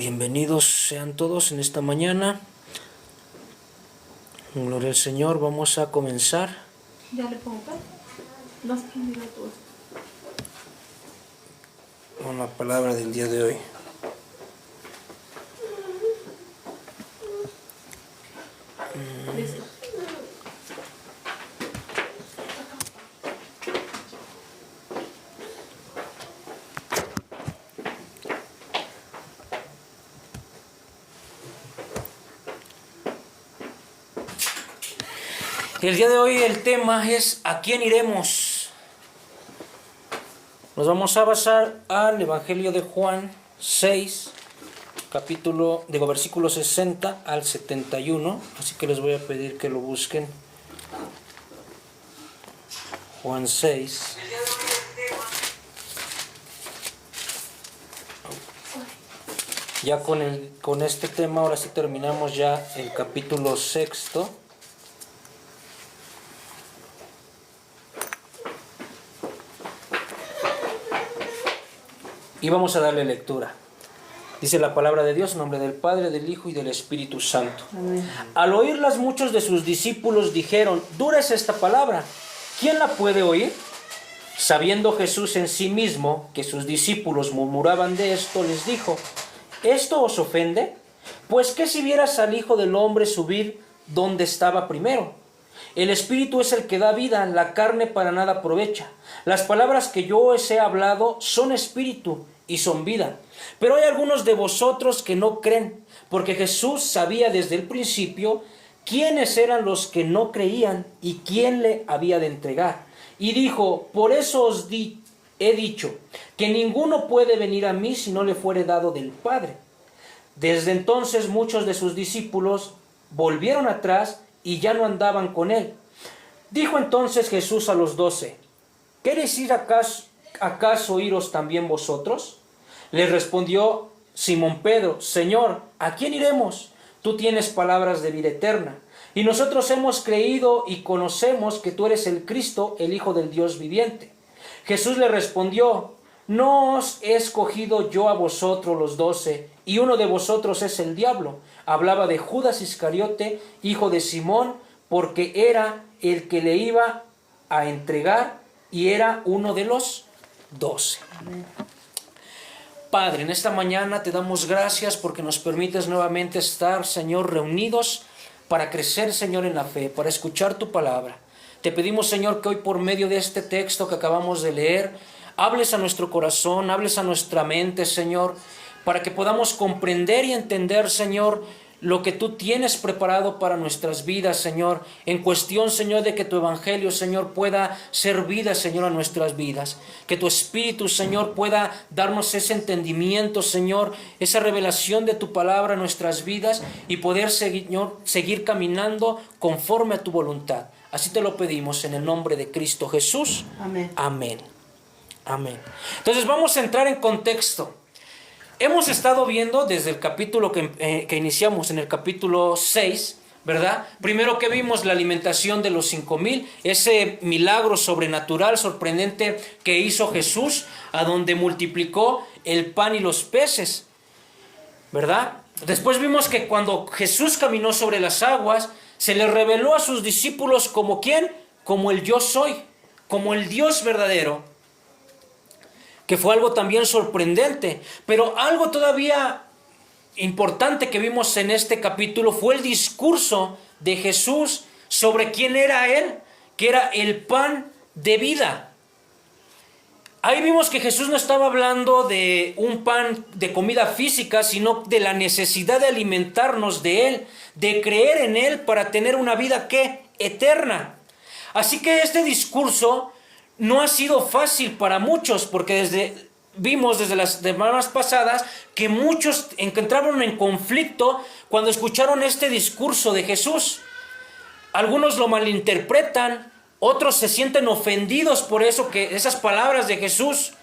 Bienvenidos sean todos en esta mañana. Gloria al Señor, vamos a comenzar. Ya le pongo candidatos Con la palabra del día de hoy. Listo. El día de hoy el tema es ¿a quién iremos? Nos vamos a basar al Evangelio de Juan 6, versículo 60 al 71, así que les voy a pedir que lo busquen. Juan 6. Ya con este tema ahora sí terminamos ya el capítulo 6. Y vamos a darle lectura. Dice la palabra de Dios en nombre del Padre, del Hijo y del Espíritu Santo. Amén. Al oírlas muchos de sus discípulos dijeron: dura es esta palabra, ¿quién la puede oír? Sabiendo Jesús en sí mismo que sus discípulos murmuraban de esto, les dijo: ¿esto os ofende? Pues ¿qué si vieras al Hijo del Hombre subir donde estaba primero? El Espíritu es el que da vida, la carne para nada aprovecha. Las palabras que yo os he hablado son espíritu y son vida. Pero hay algunos de vosotros que no creen, porque Jesús sabía desde el principio quiénes eran los que no creían y quién le había de entregar. Y dijo: por eso os he dicho que ninguno puede venir a mí si no le fuere dado del Padre. Desde entonces muchos de sus discípulos volvieron atrás y ya no andaban con él. Dijo entonces Jesús a los 12: ¿queréis ir acaso iros también vosotros? Les respondió Simón Pedro: Señor, ¿a quién iremos? Tú tienes palabras de vida eterna, y nosotros hemos creído y conocemos que tú eres el Cristo, el Hijo del Dios viviente. Jesús le respondió: ¿no os he escogido yo a vosotros los 12, y uno de vosotros es el diablo? Hablaba de Judas Iscariote, hijo de Simón, porque era el que le iba a entregar y era uno de los 12. Amén. Padre, en esta mañana te damos gracias porque nos permites nuevamente estar, Señor, reunidos para crecer, Señor, en la fe, para escuchar tu palabra. Te pedimos, Señor, que hoy por medio de este texto que acabamos de leer, hables a nuestro corazón, hables a nuestra mente, Señor, para que podamos comprender y entender, Señor, lo que tú tienes preparado para nuestras vidas, Señor, en cuestión, Señor, de que tu evangelio, Señor, pueda ser vida, Señor, a nuestras vidas. Que tu Espíritu, Señor, pueda darnos ese entendimiento, Señor, esa revelación de tu palabra a nuestras vidas y poder, Señor, seguir caminando conforme a tu voluntad. Así te lo pedimos en el nombre de Cristo Jesús. Amén. Amén. Amén. Entonces vamos a entrar en contexto. Hemos estado viendo desde el capítulo que iniciamos en el capítulo 6, ¿verdad? Primero que vimos la alimentación de los 5,000, ese milagro sobrenatural, sorprendente que hizo Jesús, a donde multiplicó el pan y los peces, ¿verdad? Después vimos que cuando Jesús caminó sobre las aguas, se le reveló a sus discípulos como ¿quién? Como el yo soy, como el Dios verdadero, que fue algo también sorprendente. Pero algo todavía importante que vimos en este capítulo fue el discurso de Jesús sobre quién era Él, que era el pan de vida. Ahí vimos que Jesús no estaba hablando de un pan de comida física, sino de la necesidad de alimentarnos de Él, de creer en Él para tener una vida ¿qué? Eterna. Así que este discurso no ha sido fácil para muchos, porque vimos desde las semanas pasadas que muchos entraron en conflicto cuando escucharon este discurso de Jesús. Algunos lo malinterpretan, otros se sienten ofendidos por eso, que esas palabras de Jesús.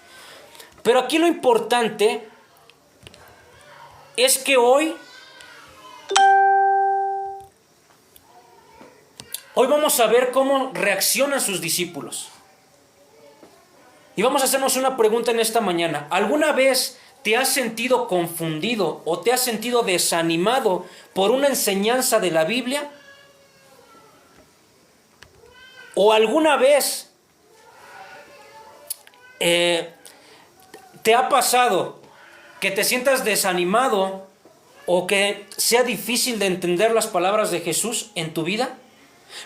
Pero aquí lo importante es que hoy vamos a ver cómo reaccionan sus discípulos. Y vamos a hacernos una pregunta en esta mañana. ¿Alguna vez te has sentido confundido o te has sentido desanimado por una enseñanza de la Biblia? ¿O alguna vez te ha pasado que te sientas desanimado o que sea difícil de entender las palabras de Jesús en tu vida?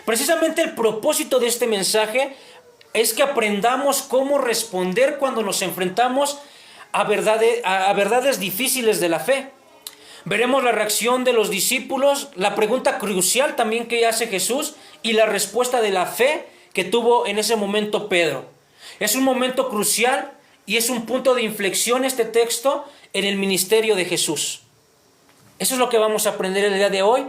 Precisamente el propósito de este mensaje es que aprendamos cómo responder cuando nos enfrentamos a verdades difíciles de la fe. Veremos la reacción de los discípulos, la pregunta crucial también que hace Jesús y la respuesta de la fe que tuvo en ese momento Pedro. Es un momento crucial y es un punto de inflexión este texto en el ministerio de Jesús. Eso es lo que vamos a aprender el día de hoy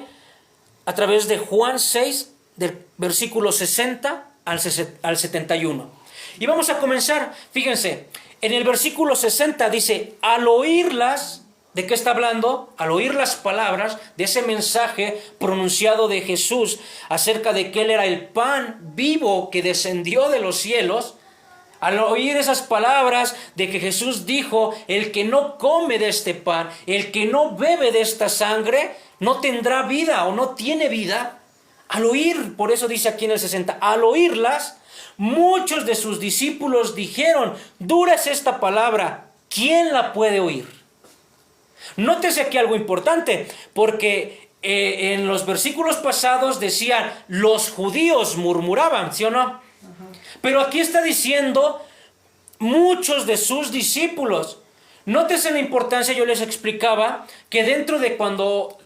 a través de Juan 6, del versículo 60 al 71. Y vamos a comenzar, fíjense, en el versículo 60 dice, al oírlas, ¿de qué está hablando? Al oír las palabras de ese mensaje pronunciado de Jesús acerca de que Él era el pan vivo que descendió de los cielos, al oír esas palabras de que Jesús dijo, el que no come de este pan, el que no bebe de esta sangre, no tendrá vida o no tiene vida. Al oír, por eso dice aquí en el 60, al oírlas, muchos de sus discípulos dijeron, dura es esta palabra, ¿quién la puede oír? Nótese aquí algo importante, porque en los versículos pasados decían, los judíos murmuraban, ¿sí o no? Pero aquí está diciendo, muchos de sus discípulos. Nótese la importancia, yo les explicaba, que dentro de cuando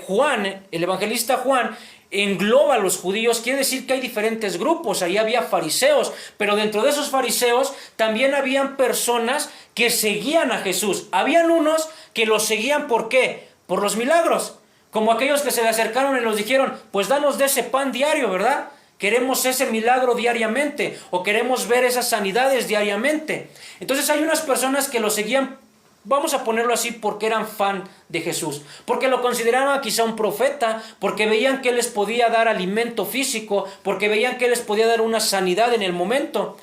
Juan, el evangelista Juan, engloba a los judíos, quiere decir que hay diferentes grupos. Ahí había fariseos, pero dentro de esos fariseos también habían personas que seguían a Jesús. Habían unos que los seguían, ¿por qué? Por los milagros, como aquellos que se le acercaron y nos dijeron, pues danos de ese pan diario, ¿verdad? Queremos ese milagro diariamente, o queremos ver esas sanidades diariamente. Entonces hay unas personas que lo seguían, vamos a ponerlo así, porque eran fan de Jesús, porque lo consideraban quizá un profeta, porque veían que Él les podía dar alimento físico, porque veían que Él les podía dar una sanidad en el momento.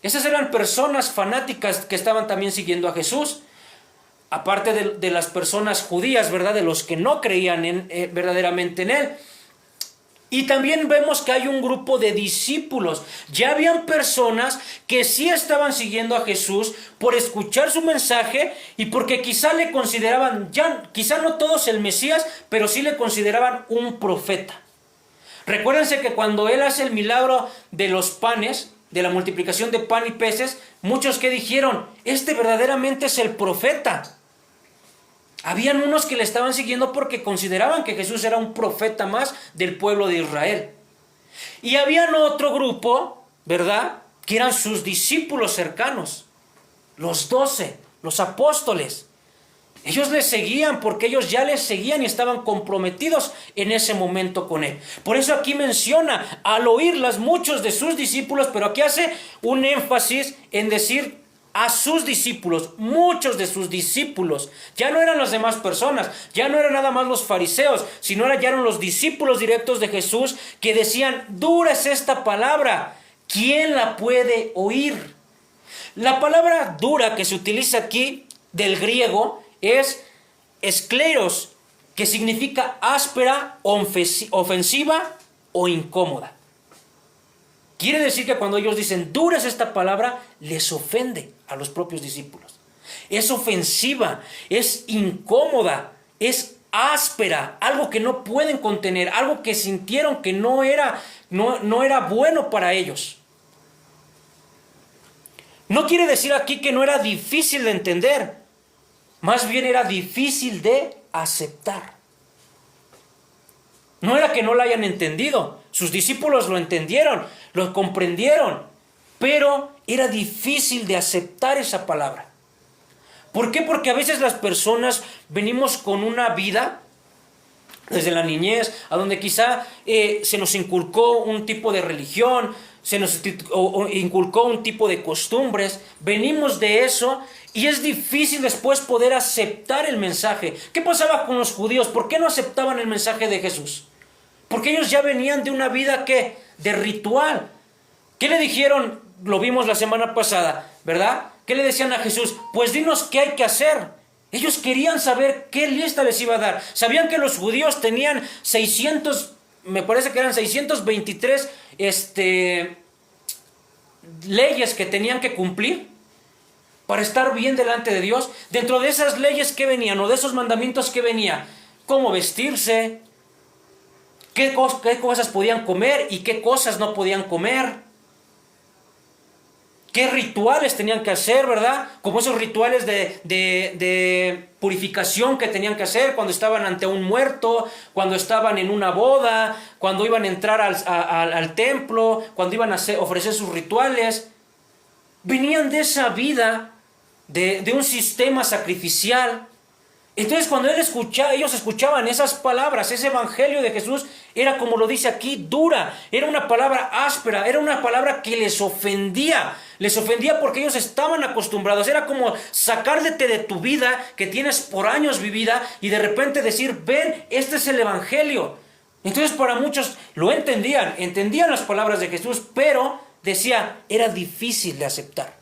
Esas eran personas fanáticas que estaban también siguiendo a Jesús, aparte de las personas judías, ¿verdad? De los que no creían verdaderamente en Él. Y también vemos que hay un grupo de discípulos. Ya habían personas que sí estaban siguiendo a Jesús por escuchar su mensaje y porque quizá le consideraban, ya quizá no todos el Mesías, pero sí le consideraban un profeta. Recuérdense que cuando Él hace el milagro de los panes, de la multiplicación de pan y peces, muchos que dijeron, este verdaderamente es el profeta. Habían unos que le estaban siguiendo porque consideraban que Jesús era un profeta más del pueblo de Israel. Y habían otro grupo, ¿verdad?, que eran sus discípulos cercanos, los 12, los apóstoles. Ellos le seguían porque ellos ya le seguían y estaban comprometidos en ese momento con Él. Por eso aquí menciona, al oírlas muchos de sus discípulos, pero aquí hace un énfasis en decir a sus discípulos, muchos de sus discípulos. Ya no eran las demás personas, ya no eran nada más los fariseos, sino ya eran los discípulos directos de Jesús que decían, dura es esta palabra, ¿quién la puede oír? La palabra dura que se utiliza aquí del griego es escleros, que significa áspera, ofensiva o incómoda. Quiere decir que cuando ellos dicen dura es esta palabra, les ofende a los propios discípulos. Es ofensiva, es incómoda, es áspera, algo que no pueden contener, algo que sintieron que no era bueno para ellos. No quiere decir aquí que no era difícil de entender, más bien era difícil de aceptar. No era que no lo hayan entendido, sus discípulos lo entendieron, lo comprendieron, pero era difícil de aceptar esa palabra. ¿Por qué? Porque a veces las personas venimos con una vida, desde la niñez, a donde quizá se nos inculcó un tipo de religión, se nos inculcó un tipo de costumbres, venimos de eso y es difícil después poder aceptar el mensaje. ¿Qué pasaba con los judíos? ¿Por qué no aceptaban el mensaje de Jesús? Porque ellos ya venían de una vida, ¿qué? De ritual. ¿Qué le dijeron? Lo vimos la semana pasada, ¿verdad? ¿qué le decían a Jesús? Pues dinos qué hay que hacer. Ellos querían saber qué lista les iba a dar. Sabían que los judíos tenían 600, me parece que eran 623 leyes que tenían que cumplir para estar bien delante de Dios. Dentro de esas leyes, ¿qué venían? O de esos mandamientos, ¿qué venía? Cómo vestirse, qué cosas podían comer y qué cosas no podían comer, qué rituales tenían que hacer, ¿verdad? Como esos rituales de purificación que tenían que hacer cuando estaban ante un muerto, cuando estaban en una boda, cuando iban a entrar al templo, cuando iban a ofrecer sus rituales. Venían de esa vida, de un sistema sacrificial. Entonces cuando ellos escuchaban esas palabras, ese evangelio de Jesús, era como lo dice aquí, dura, era una palabra áspera, era una palabra que les ofendía porque ellos estaban acostumbrados. Era como sacarte de tu vida que tienes por años vivida y de repente decir, ven, este es el evangelio. Entonces para muchos lo entendían las palabras de Jesús, pero decía, era difícil de aceptar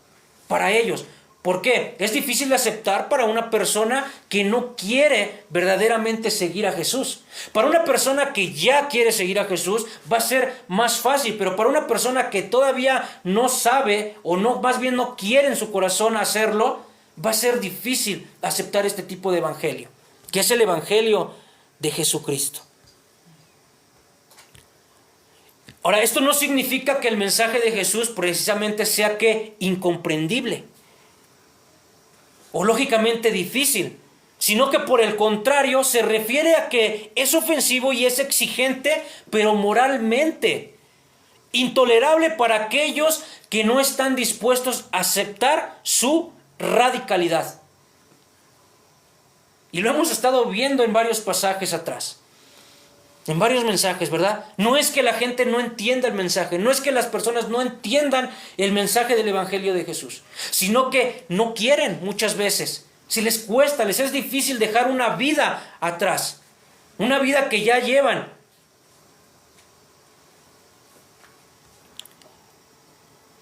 para ellos. ¿Por qué? Es difícil de aceptar para una persona que no quiere verdaderamente seguir a Jesús. Para una persona que ya quiere seguir a Jesús va a ser más fácil, pero para una persona que todavía no sabe o no, más bien no quiere en su corazón hacerlo, va a ser difícil aceptar este tipo de evangelio, que es el evangelio de Jesucristo. Ahora, esto no significa que el mensaje de Jesús precisamente sea que incomprendible o lógicamente difícil, sino que por el contrario se refiere a que es ofensivo y es exigente, pero moralmente intolerable para aquellos que no están dispuestos a aceptar su radicalidad. Y lo hemos estado viendo en varios pasajes atrás, en varios mensajes, ¿verdad? No es que la gente no entienda el mensaje, no es que las personas no entiendan el mensaje del evangelio de Jesús, sino que no quieren muchas veces. Si les cuesta, les es difícil dejar una vida atrás, una vida que ya llevan.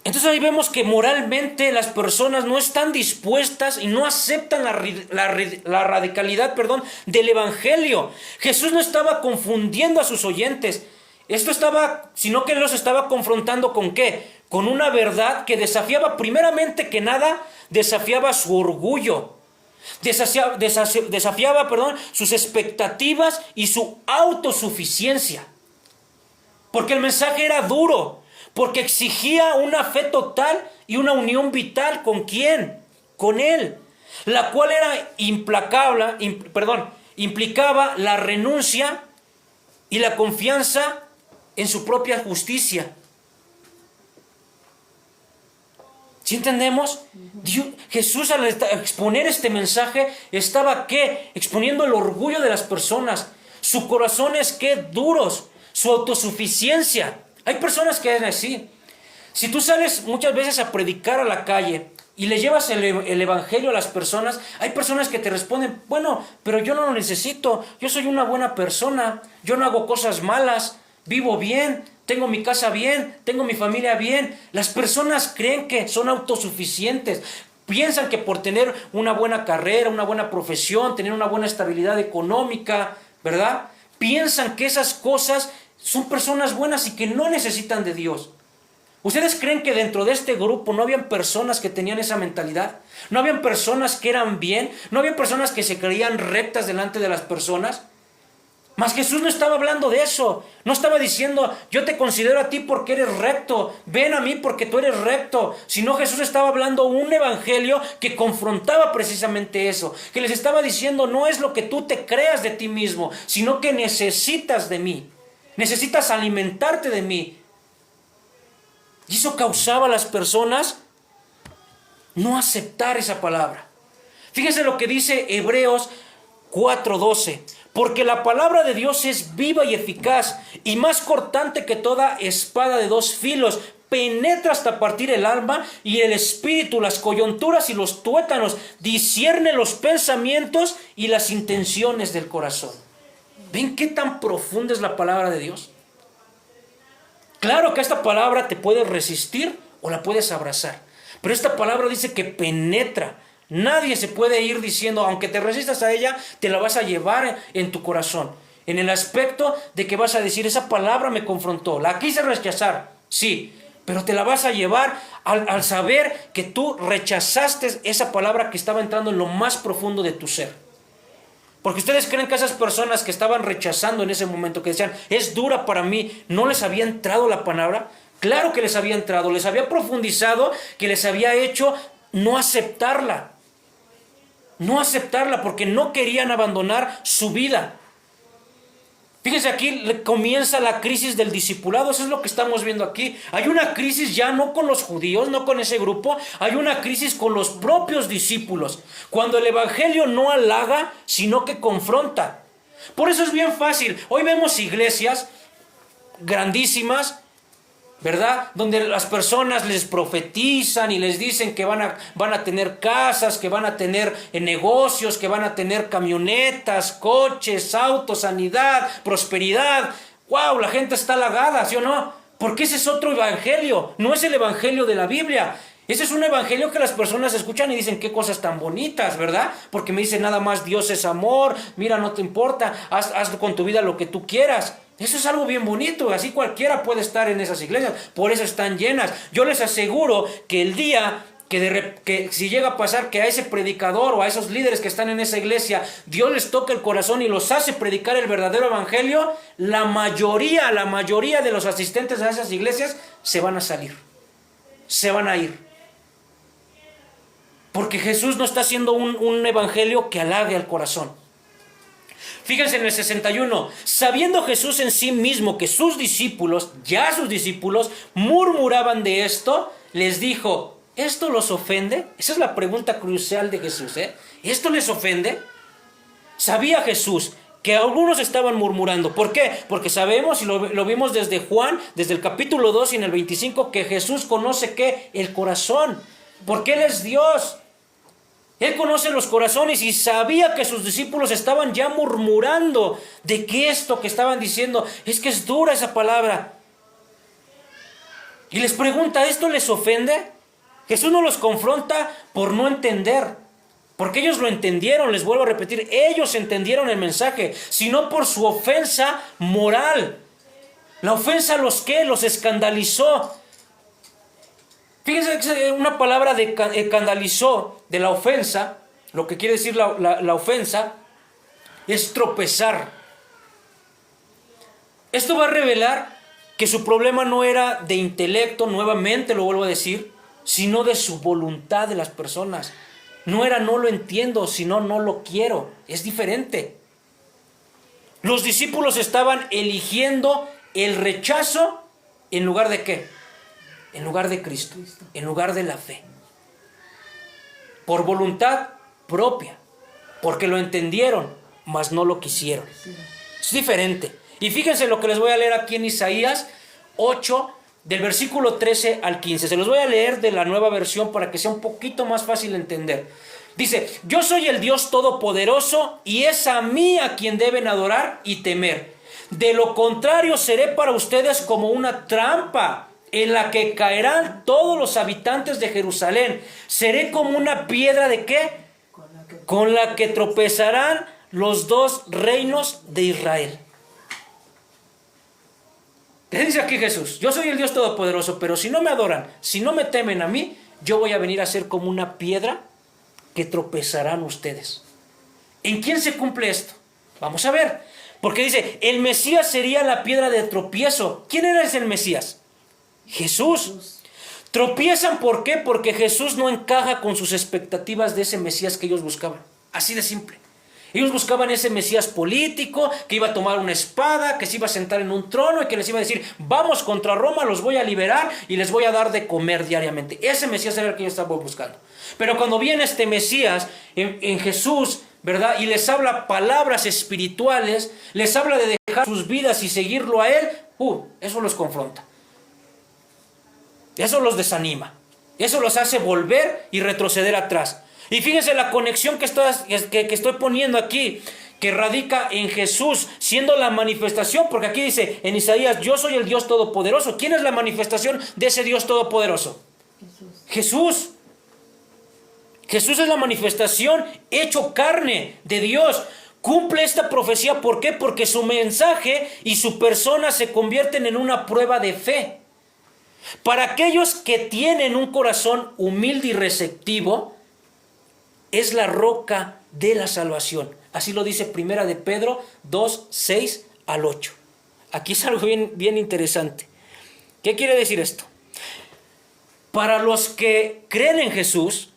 Entonces ahí vemos que moralmente las personas no están dispuestas y no aceptan la radicalidad, del evangelio. Jesús no estaba confundiendo a sus oyentes. Sino que los estaba confrontando ¿con qué? Con una verdad que desafiaba, primeramente que nada, desafiaba su orgullo. Desafiaba sus expectativas y su autosuficiencia. Porque el mensaje era duro. Porque exigía una fe total y una unión vital. ¿Con quién? Con Él. La cual era implicaba la renuncia y la confianza en su propia justicia. ¿Sí entendemos? Jesús al exponer este mensaje estaba ¿qué? Exponiendo el orgullo de las personas. Su corazón es ¿qué? Duros. Su autosuficiencia. Hay personas que es así. Si tú sales muchas veces a predicar a la calle y le llevas el evangelio a las personas, hay personas que te responden, bueno, pero yo no lo necesito, yo soy una buena persona, yo no hago cosas malas, vivo bien, tengo mi casa bien, tengo mi familia bien. Las personas creen que son autosuficientes, piensan que por tener una buena carrera, una buena profesión, tener una buena estabilidad económica, ¿verdad? Piensan que esas cosas son personas buenas y que no necesitan de Dios. ¿Ustedes creen que dentro de este grupo no habían personas que tenían esa mentalidad? ¿No habían personas que eran bien? ¿No habían personas que se creían rectas delante de las personas? Mas Jesús no estaba hablando de eso. No estaba diciendo, yo te considero a ti porque eres recto, ven a mí porque tú eres recto. Sino Jesús estaba hablando un evangelio que confrontaba precisamente eso. Que les estaba diciendo, no es lo que tú te creas de ti mismo, sino que necesitas de mí. Necesitas alimentarte de mí. Y eso causaba a las personas no aceptar esa palabra. Fíjense lo que dice Hebreos 4:12. Porque la palabra de Dios es viva y eficaz y más cortante que toda espada de dos filos. Penetra hasta partir el alma y el espíritu, las coyunturas y los tuétanos. Discierne los pensamientos y las intenciones del corazón. ¿Ven qué tan profunda es la palabra de Dios? Claro que esta palabra te puede resistir o la puedes abrazar. Pero esta palabra dice que penetra. Nadie se puede ir diciendo, aunque te resistas a ella, te la vas a llevar en tu corazón. En el aspecto de que vas a decir, esa palabra me confrontó, la quise rechazar, sí, pero te la vas a llevar al saber que tú rechazaste esa palabra que estaba entrando en lo más profundo de tu ser. Porque ustedes creen que esas personas que estaban rechazando en ese momento, que decían, es dura para mí, ¿no les había entrado la palabra? Claro que les había entrado, les había profundizado, que les había hecho no aceptarla. No aceptarla porque no querían abandonar su vida. Fíjense, aquí comienza la crisis del discipulado. Eso es lo que estamos viendo aquí. Hay una crisis ya no con los judíos, no con ese grupo. Hay una crisis con los propios discípulos. Cuando el evangelio no halaga, sino que confronta. Por eso es bien fácil. Hoy vemos iglesias grandísimas, ¿verdad? Donde las personas les profetizan y les dicen que van a tener casas, que van a tener negocios, que van a tener camionetas, coches, autos, sanidad, prosperidad. ¡Wow! La gente está halagada, ¿sí o no? Porque ese es otro evangelio, no es el evangelio de la Biblia. Ese es un evangelio que las personas escuchan y dicen qué cosas tan bonitas, ¿verdad? Porque me dicen nada más Dios es amor, mira, no te importa, haz con tu vida lo que tú quieras. Eso es algo bien bonito, así cualquiera puede estar en esas iglesias, por eso están llenas. Yo les aseguro que el día que si llega a pasar que a ese predicador o a esos líderes que están en esa iglesia, Dios les toca el corazón y los hace predicar el verdadero evangelio, la mayoría de los asistentes a esas iglesias se van a salir, se van a ir. Porque Jesús no está haciendo un evangelio que halague al corazón. Fíjense en el 61, sabiendo Jesús en sí mismo que sus discípulos, murmuraban de esto, les dijo, ¿esto los ofende? Esa es la pregunta crucial de Jesús, ¿eh? ¿Esto les ofende? Sabía Jesús que algunos estaban murmurando. ¿Por qué? Porque sabemos, y lo vimos desde Juan, desde el capítulo 2 y en el 25, que Jesús conoce, ¿qué? El corazón. Porque Él es Dios. Él conoce los corazones y sabía que sus discípulos estaban ya murmurando de que esto que estaban diciendo, es que es dura esa palabra. Y les pregunta, ¿esto les ofende? Jesús no los confronta por no entender, porque ellos lo entendieron, les vuelvo a repetir, ellos entendieron el mensaje, sino por su ofensa moral. La ofensa los escandalizó. Fíjense que una palabra de escandalizó de la ofensa, lo que quiere decir la ofensa, es tropezar. Esto va a revelar que su problema no era de intelecto, nuevamente lo vuelvo a decir, sino de su voluntad de las personas. No era no lo entiendo, sino no lo quiero. Es diferente. Los discípulos estaban eligiendo el rechazo en lugar de ¿qué? En lugar de Cristo, en lugar de la fe. Por voluntad propia, porque lo entendieron, mas no lo quisieron. Es diferente. Y fíjense lo que les voy a leer aquí en Isaías 8, del versículo 13 al 15. Se los voy a leer de la nueva versión para que sea un poquito más fácil de entender. Dice, yo soy el Dios Todopoderoso y es a mí a quien deben adorar y temer. De lo contrario seré para ustedes como una trampa en la que caerán todos los habitantes de Jerusalén. Seré como una piedra ¿de qué? Con la que tropezarán los dos reinos de Israel. ¿Qué dice aquí Jesús? Yo soy el Dios Todopoderoso, pero si no me adoran, si no me temen a mí, yo voy a venir a ser como una piedra que tropezarán ustedes. ¿En quién se cumple esto? Vamos a ver. Porque dice, el Mesías sería la piedra de tropiezo. ¿Quién era ese el Mesías? Jesús. Tropiezan, ¿por qué? Porque Jesús no encaja con sus expectativas de ese Mesías que ellos buscaban. Así de simple. Ellos buscaban ese Mesías político, que iba a tomar una espada, que se iba a sentar en un trono y que les iba a decir, vamos contra Roma, los voy a liberar y les voy a dar de comer diariamente. Ese Mesías era el que ellos estaban buscando. Pero cuando viene este Mesías en Jesús, ¿verdad? Y les habla palabras espirituales, les habla de dejar sus vidas y seguirlo a Él, eso los confronta. Eso los desanima. Eso los hace volver y retroceder atrás. Y fíjense la conexión que estoy poniendo aquí, que radica en Jesús, siendo la manifestación, porque aquí dice en Isaías, yo soy el Dios Todopoderoso. ¿Quién es la manifestación de ese Dios Todopoderoso? Jesús. Jesús. Jesús es la manifestación hecho carne de Dios. Cumple esta profecía. ¿Por qué? Porque su mensaje y su persona se convierten en una prueba de fe. Para aquellos que tienen un corazón humilde y receptivo, es la roca de la salvación. Así lo dice Primera de Pedro 2, 6 al 8. Aquí es algo bien interesante. ¿Qué quiere decir esto? Para los que creen en Jesús,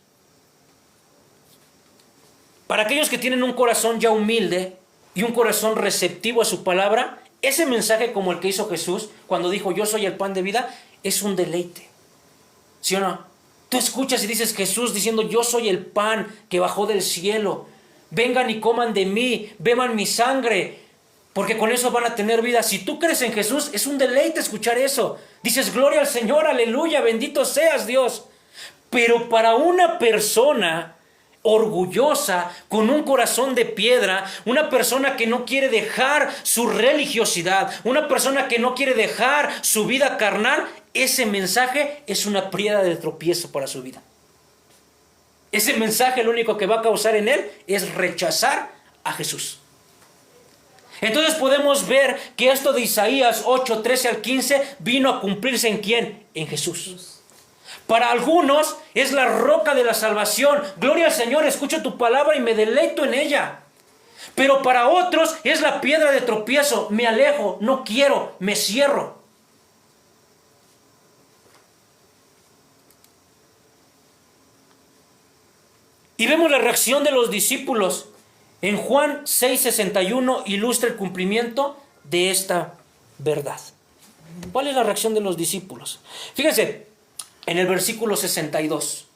para aquellos que tienen un corazón ya humilde y un corazón receptivo a su palabra, ese mensaje como el que hizo Jesús cuando dijo yo soy el pan de vida, es un deleite. ¿Sí o no? Tú escuchas y dices Jesús diciendo yo soy el pan que bajó del cielo. Vengan y coman de mí, beban mi sangre, porque con eso van a tener vida. Si tú crees en Jesús, es un deleite escuchar eso. Dices gloria al Señor, aleluya, bendito seas Dios. Pero para una persona orgullosa, con un corazón de piedra, una persona que no quiere dejar su religiosidad, una persona que no quiere dejar su vida carnal, ese mensaje es una piedra de tropiezo para su vida. Ese mensaje lo único que va a causar en él es rechazar a Jesús. Entonces podemos ver que esto de Isaías 8, 13 al 15 vino a cumplirse ¿en quién? En Jesús. Para algunos es la roca de la salvación. Gloria al Señor, escucho tu palabra y me deleito en ella. Pero para otros es la piedra de tropiezo. Me alejo, no quiero, me cierro. Y vemos la reacción de los discípulos. En Juan 6:61 ilustra el cumplimiento de esta verdad. ¿Cuál es la reacción de los discípulos? Fíjense, en el versículo 62.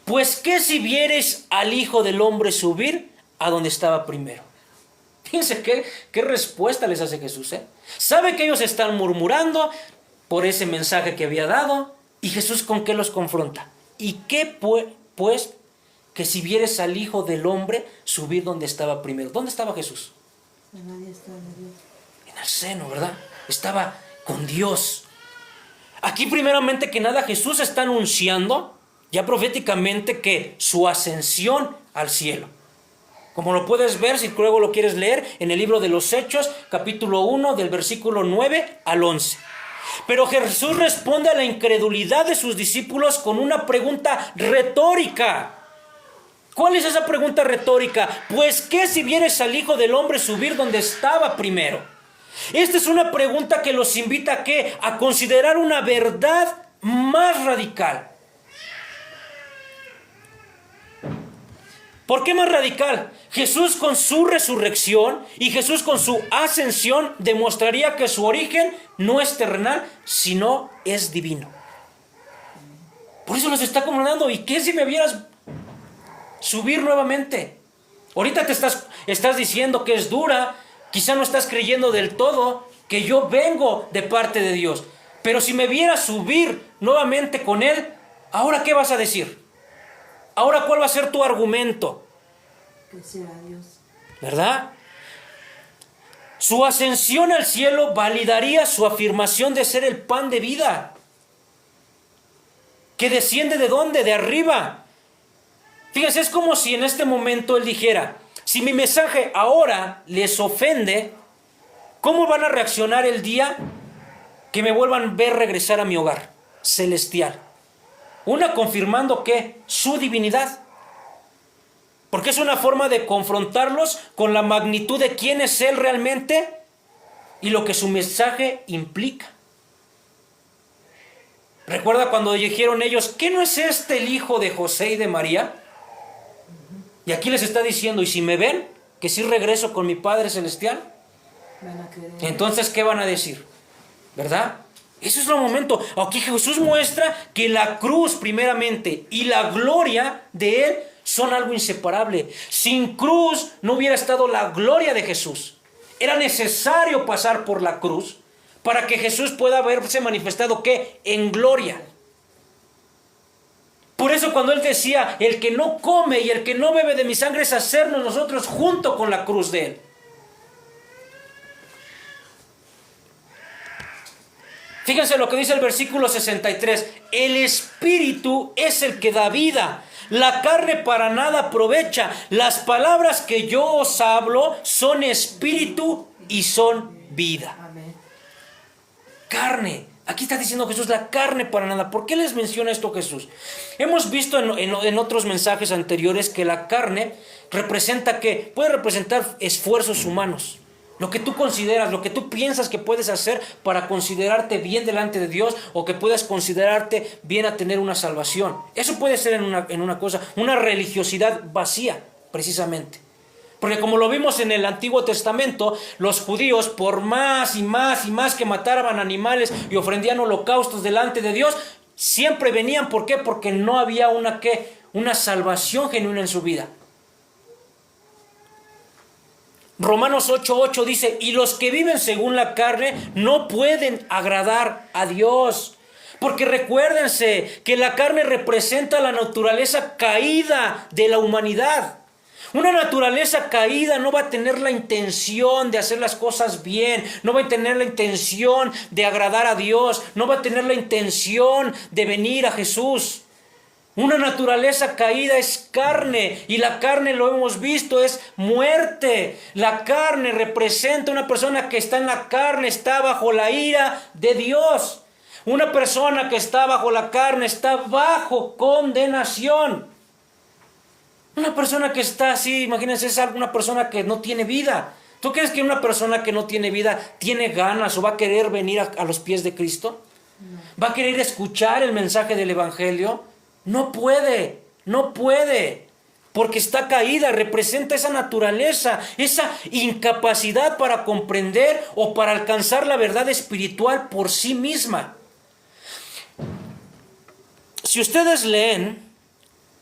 Pues qué si vieres al Hijo del Hombre subir a donde estaba primero. Fíjense qué respuesta les hace Jesús. Sabe que ellos están murmurando por ese mensaje que había dado. ¿Y Jesús con qué los confronta? ¿Y qué pues que si vieres al Hijo del Hombre subir donde estaba primero? ¿Dónde estaba Jesús? En el seno, ¿verdad? Estaba con Dios. Aquí primeramente que nada Jesús está anunciando ya proféticamente que su ascensión al cielo. Como lo puedes ver, si luego lo quieres leer, en el libro de los Hechos, capítulo 1, del versículo 9 al 11. Pero Jesús responde a la incredulidad de sus discípulos con una pregunta retórica. ¿Cuál es esa pregunta retórica? Pues ¿qué si vieres al Hijo del Hombre subir donde estaba primero? Esta es una pregunta que los invita ¿a qué? A considerar una verdad más radical. ¿Por qué más radical? Jesús con su resurrección y Jesús con su ascensión demostraría que su origen no es terrenal, sino es divino. Por eso los está confrontando. ¿Y qué si me vieras subir nuevamente? Ahorita te estás diciendo que es dura, quizá no estás creyendo del todo que yo vengo de parte de Dios. Pero si me vieras subir nuevamente con Él, ¿ahora qué vas a decir? ¿Ahora cuál va a ser tu argumento? Que sea Dios. ¿Verdad? Su ascensión al cielo validaría su afirmación de ser el pan de vida. ¿Que desciende de dónde? De arriba. Fíjense, es como si en este momento Él dijera, si mi mensaje ahora les ofende, ¿cómo van a reaccionar el día que me vuelvan a ver regresar a mi hogar celestial? Una, confirmando que su divinidad. Porque es una forma de confrontarlos con la magnitud de quién es Él realmente y lo que su mensaje implica. ¿Recuerda cuando dijeron ellos, ¿qué no es este el hijo de José y de María? Y aquí les está diciendo, ¿y si me ven? Que sí regreso con mi Padre Celestial. Entonces, ¿qué van a decir? ¿Verdad? Ese es el momento. Aquí Jesús muestra que la cruz primeramente y la gloria de Él son algo inseparable. Sin cruz no hubiera estado la gloria de Jesús. Era necesario pasar por la cruz para que Jesús pueda haberse manifestado ¿qué? En gloria. Por eso cuando Él decía, el que no come y el que no bebe de mi sangre es hacernos nosotros junto con la cruz de Él. Fíjense lo que dice el versículo 63. El espíritu es el que da vida. La carne para nada aprovecha. Las palabras que yo os hablo son espíritu y son vida. Amén. Carne. Aquí está diciendo Jesús, la carne para nada. ¿Por qué les menciona esto Jesús? Hemos visto en otros mensajes anteriores que la carne representa ¿qué? Puede representar esfuerzos humanos. Lo que tú consideras, lo que tú piensas que puedes hacer para considerarte bien delante de Dios o que puedas considerarte bien a tener una salvación. Eso puede ser en una cosa, una religiosidad vacía, precisamente. Porque como lo vimos en el Antiguo Testamento, los judíos por más y más y más que mataban animales y ofrendían holocaustos delante de Dios, siempre venían. ¿Por qué? Porque no había una salvación genuina en su vida. Romanos 8:8 dice, y los que viven según la carne no pueden agradar a Dios. Porque recuérdense que la carne representa la naturaleza caída de la humanidad. Una naturaleza caída no va a tener la intención de hacer las cosas bien, no va a tener la intención de agradar a Dios, no va a tener la intención de venir a Jesús. Una naturaleza caída es carne, y la carne, lo hemos visto, es muerte. La carne representa una persona que está en la carne, está bajo la ira de Dios. Una persona que está bajo la carne está bajo condenación. Una persona que está así, imagínense, es una persona que no tiene vida. ¿Tú crees que una persona que no tiene vida tiene ganas o va a querer venir a los pies de Cristo? No. ¿Va a querer escuchar el mensaje del Evangelio? No puede, porque está caída, representa esa naturaleza, esa incapacidad para comprender o para alcanzar la verdad espiritual por sí misma. Si ustedes leen,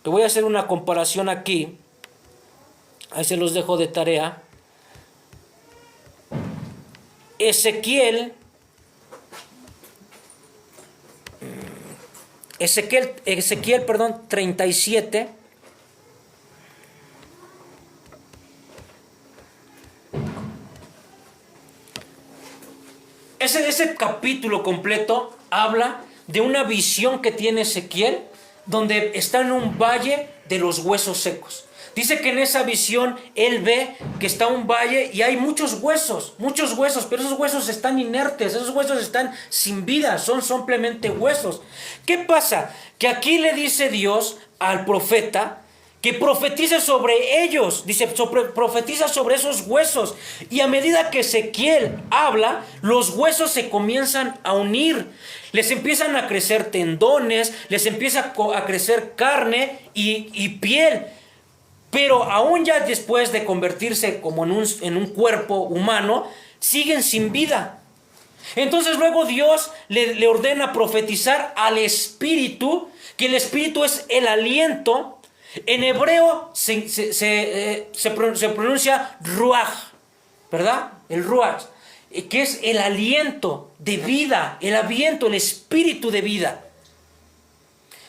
te voy a hacer una comparación aquí, ahí se los dejo de tarea. Ezequiel 37. Ese capítulo completo habla de una visión que tiene Ezequiel, donde está en un valle de los huesos secos. Dice que en esa visión él ve que está un valle y hay muchos huesos, pero esos huesos están inertes, esos huesos están sin vida, son simplemente huesos. ¿Qué pasa? Que aquí le dice Dios al profeta que profetice sobre ellos, dice, profetiza sobre esos huesos. Y a medida que Ezequiel habla, los huesos se comienzan a unir. Les empiezan a crecer tendones, les empieza a crecer carne y piel. Pero aún ya después de convertirse como en un cuerpo humano, siguen sin vida. Entonces luego Dios le ordena profetizar al espíritu, que el espíritu es el aliento. En hebreo se pronuncia ruach, ¿verdad? El ruach, que es el aliento de vida, el espíritu de vida.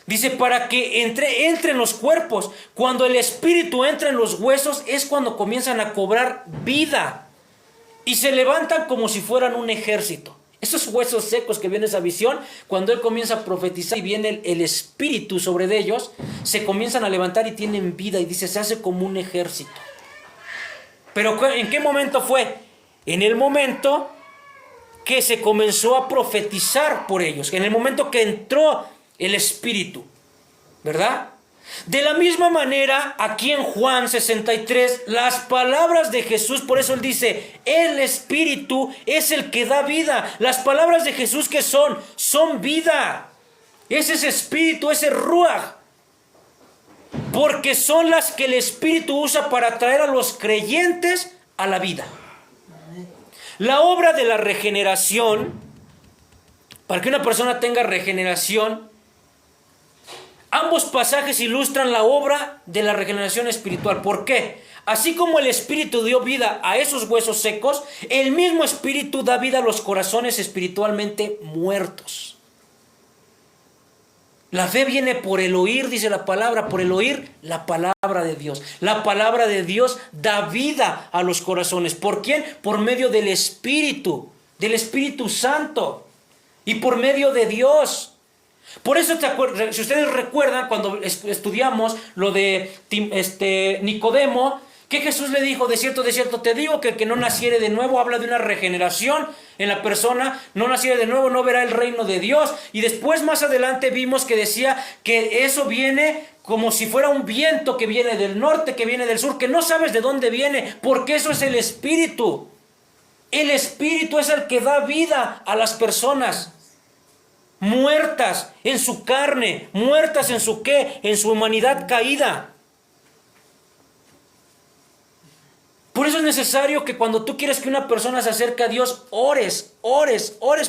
Dice, para que entre en los cuerpos. Cuando el espíritu entra en los huesos es cuando comienzan a cobrar vida. Y se levantan como si fueran un ejército. Esos huesos secos que viene esa visión, cuando él comienza a profetizar y viene el espíritu sobre de ellos, se comienzan a levantar y tienen vida. Y dice, se hace como un ejército. Pero ¿en qué momento fue? En el momento que se comenzó a profetizar por ellos. En el momento que entró el espíritu, ¿verdad? De la misma manera, aquí en Juan 63, las palabras de Jesús, por eso él dice, el espíritu es el que da vida. Las palabras de Jesús, ¿qué son? Son vida. Es ese espíritu, ese ruach. Porque son las que el espíritu usa para traer a los creyentes a la vida. La obra de la regeneración, para que una persona tenga regeneración, ambos pasajes ilustran la obra de la regeneración espiritual. ¿Por qué? Así como el Espíritu dio vida a esos huesos secos, el mismo Espíritu da vida a los corazones espiritualmente muertos. La fe viene por el oír, dice la palabra, por el oír la palabra de Dios. La palabra de Dios da vida a los corazones. ¿Por quién? Por medio del Espíritu Santo. y por medio de Dios. Por eso, si ustedes recuerdan, cuando estudiamos lo de Nicodemo, que Jesús le dijo, de cierto te digo, que el que no naciere de nuevo, habla de una regeneración en la persona, no naciere de nuevo, no verá el reino de Dios. Y después, más adelante, vimos que decía que eso viene como si fuera un viento que viene del norte, que viene del sur, que no sabes de dónde viene, porque eso es el Espíritu. El Espíritu es el que da vida a las personas muertas en su carne, muertas en su ¿qué? En su humanidad caída. Por eso es necesario que cuando tú quieres que una persona se acerque a Dios, ores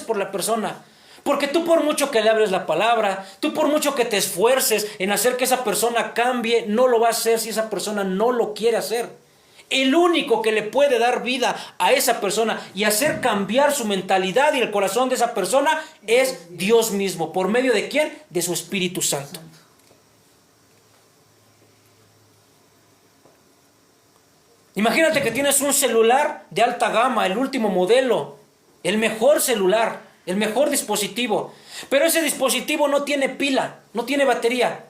por la persona. Porque tú, por mucho que le hables la palabra, tú por mucho que te esfuerces en hacer que esa persona cambie, no lo va a hacer si esa persona no lo quiere hacer. El único que le puede dar vida a esa persona y hacer cambiar su mentalidad y el corazón de esa persona es Dios mismo. ¿Por medio de quién? De su Espíritu Santo. Imagínate que tienes un celular de alta gama, el último modelo, el mejor celular, el mejor dispositivo. Pero ese dispositivo no tiene pila, no tiene batería.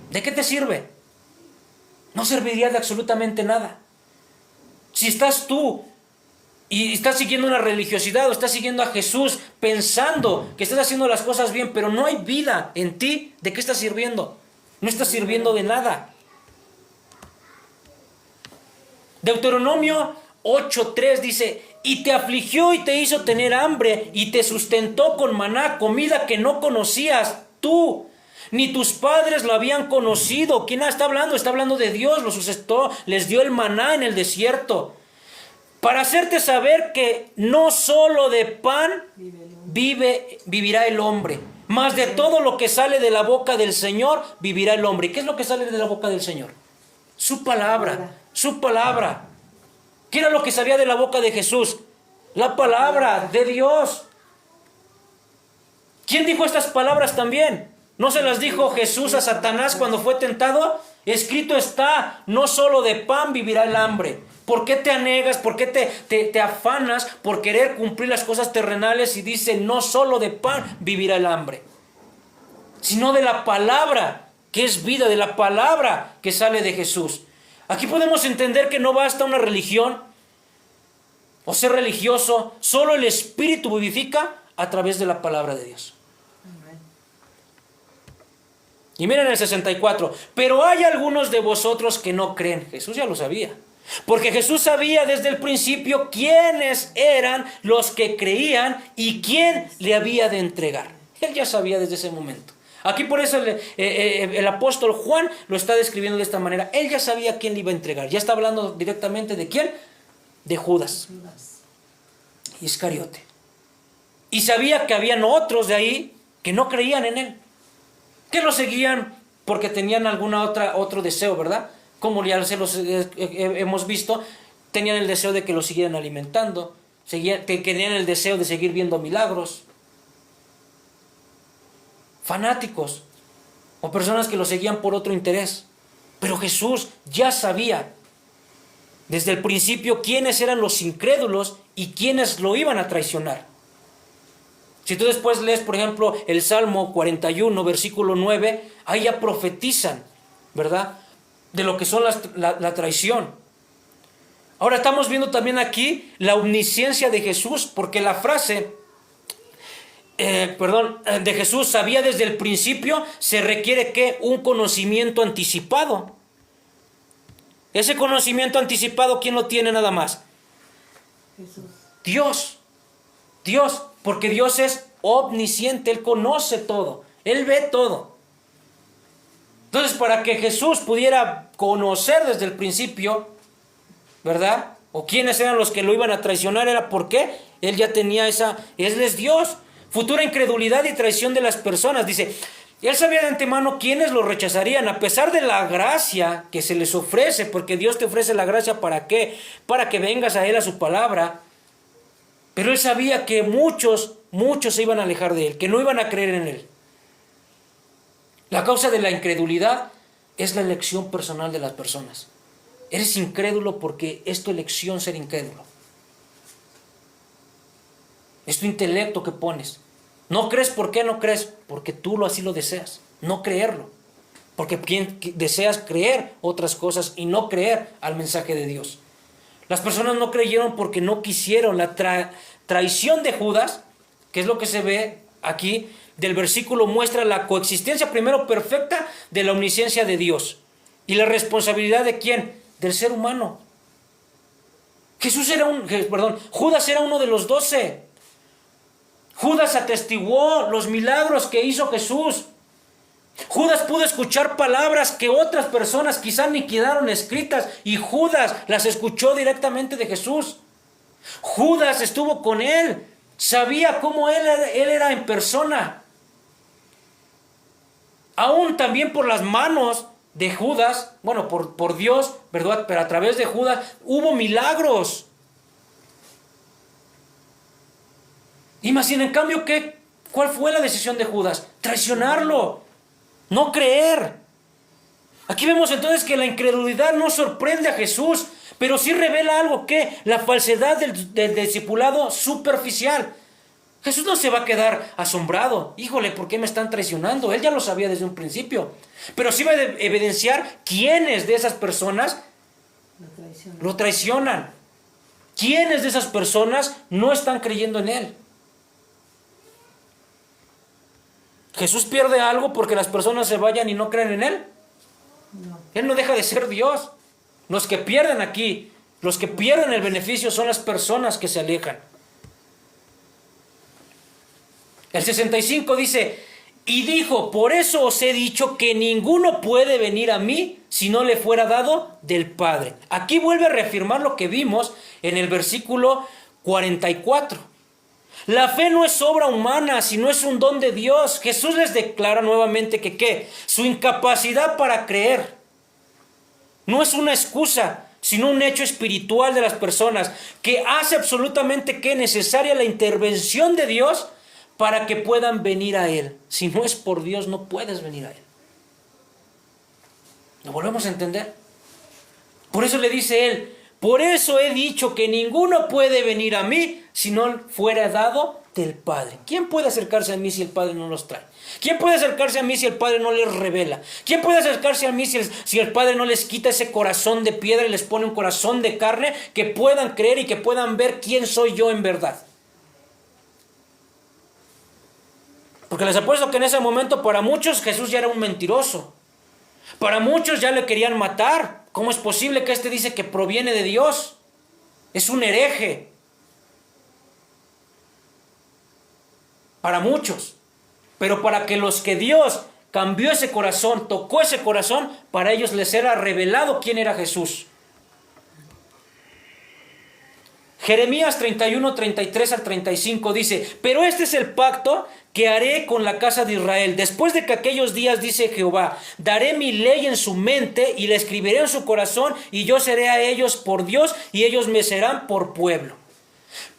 ¿De qué te sirve? No serviría de absolutamente nada. Si estás tú y estás siguiendo una religiosidad o estás siguiendo a Jesús pensando que estás haciendo las cosas bien, pero no hay vida en ti, ¿de qué estás sirviendo? No estás sirviendo de nada. Deuteronomio 8:3 dice, y te afligió y te hizo tener hambre y te sustentó con maná, comida que no conocías tú, ni tus padres lo habían conocido. ¿Quién está hablando? Está hablando de Dios, lo sustentó, les dio el maná en el desierto, para hacerte saber que no solo de pan vivirá el hombre, mas de todo lo que sale de la boca del Señor vivirá el hombre. ¿Y qué es lo que sale de la boca del Señor? Su palabra. Su palabra. ¿Qué era lo que salía de la boca de Jesús? La palabra de Dios. ¿Quién dijo estas palabras también? ¿No se las dijo Jesús a Satanás cuando fue tentado? Escrito está, no solo de pan vivirá el hambre. ¿Por qué te anegas? ¿Por qué te afanas por querer cumplir las cosas terrenales y dice, no solo de pan vivirá el hambre, sino de la palabra que es vida, de la palabra que sale de Jesús? Aquí podemos entender que no basta una religión o ser religioso, solo el Espíritu vivifica a través de la palabra de Dios. Y miren el 64, pero hay algunos de vosotros que no creen. Jesús ya lo sabía, porque Jesús sabía desde el principio quiénes eran los que creían y quién le había de entregar. Él ya sabía desde ese momento. Aquí por eso el apóstol Juan lo está describiendo de esta manera. Él ya sabía quién le iba a entregar. Ya está hablando directamente de quién. De Judas Iscariote. Y sabía que habían otros de ahí que no creían en él, que lo seguían porque tenían otro deseo, ¿verdad? Como ya se los hemos visto, tenían el deseo de que lo siguieran alimentando, tenían el deseo de seguir viendo milagros. Fanáticos o personas que lo seguían por otro interés. Pero Jesús ya sabía desde el principio quiénes eran los incrédulos y quiénes lo iban a traicionar. Si tú después lees, por ejemplo, el Salmo 41, versículo 9, ahí ya profetizan, ¿verdad?, de lo que son la traición. Ahora estamos viendo también aquí la omnisciencia de Jesús, porque la frase de Jesús sabía desde el principio, se requiere que un conocimiento anticipado. Ese conocimiento anticipado, ¿quién lo tiene nada más? Jesús. Dios, porque Dios es omnisciente, Él conoce todo, Él ve todo. Entonces, para que Jesús pudiera conocer desde el principio, ¿verdad?, o quiénes eran los que lo iban a traicionar, era porque Él ya tenía Él es Dios. Futura incredulidad y traición de las personas. Dice, Él sabía de antemano quiénes lo rechazarían, a pesar de la gracia que se les ofrece, porque Dios te ofrece la gracia, ¿para qué? Para que vengas a Él, a su palabra. Pero Él sabía que muchos se iban a alejar de Él, que no iban a creer en Él. La causa de la incredulidad es la elección personal de las personas. Eres incrédulo porque es tu elección ser incrédulo. Es tu intelecto que pones. ¿No crees? ¿Por qué no crees? Porque tú así lo deseas, no creerlo. Porque deseas creer otras cosas y no creer al mensaje de Dios. Las personas no creyeron porque no quisieron. La traición de Judas, que es lo que se ve aquí del versículo, muestra la coexistencia primero perfecta de la omnisciencia de Dios. ¿Y la responsabilidad de quién? Del ser humano. Judas era uno de los 12. Judas atestiguó los milagros que hizo Jesús. Judas pudo escuchar palabras que otras personas quizás ni quedaron escritas, y Judas las escuchó directamente de Jesús. Judas estuvo con él, sabía cómo él era en persona. Aún también por las manos de Judas, bueno, por Dios, ¿verdad? Pero a través de Judas hubo milagros. Y más bien, en cambio, ¿cuál fue la decisión de Judas? Traicionarlo, no creer. Aquí vemos entonces que la incredulidad no sorprende a Jesús, pero sí revela algo, que la falsedad del discipulado superficial. Jesús no se va a quedar asombrado. Híjole, ¿por qué me están traicionando? Él ya lo sabía desde un principio. Pero sí va a evidenciar quiénes de esas personas lo traicionan. ¿Quiénes de esas personas no están creyendo en Él? ¿Jesús pierde algo porque las personas se vayan y no creen en Él? No. Él no deja de ser Dios. Los que pierden aquí, los que pierden el beneficio son las personas que se alejan. El 65 dice, y dijo, por eso os he dicho que ninguno puede venir a mí si no le fuera dado del Padre. Aquí vuelve a reafirmar lo que vimos en el versículo 44. La fe no es obra humana, sino es un don de Dios. Jesús les declara nuevamente que ¿qué? Su incapacidad para creer no es una excusa, sino un hecho espiritual de las personas que hace absolutamente que necesaria la intervención de Dios para que puedan venir a Él. Si no es por Dios, no puedes venir a Él. ¿Lo volvemos a entender? Por eso le dice Él, por eso he dicho que ninguno puede venir a mí si no fuera dado del Padre. ¿Quién puede acercarse a mí si el Padre no los trae? ¿Quién puede acercarse a mí si el Padre no les revela? ¿Quién puede acercarse a mí si el Padre no les quita ese corazón de piedra y les pone un corazón de carne, que puedan creer y que puedan ver quién soy yo en verdad? Porque les apuesto que en ese momento para muchos Jesús ya era un mentiroso. Para muchos ya le querían matar. ¿Cómo es posible que dice que proviene de Dios? Es un hereje. Para muchos. Pero para que los que Dios cambió ese corazón, tocó ese corazón, para ellos les era revelado quién era Jesús. Jeremías 31, 33 al 35 dice, pero este es el pacto que haré con la casa de Israel. Después de que aquellos días, dice Jehová, daré mi ley en su mente y la escribiré en su corazón, y yo seré a ellos por Dios y ellos me serán por pueblo.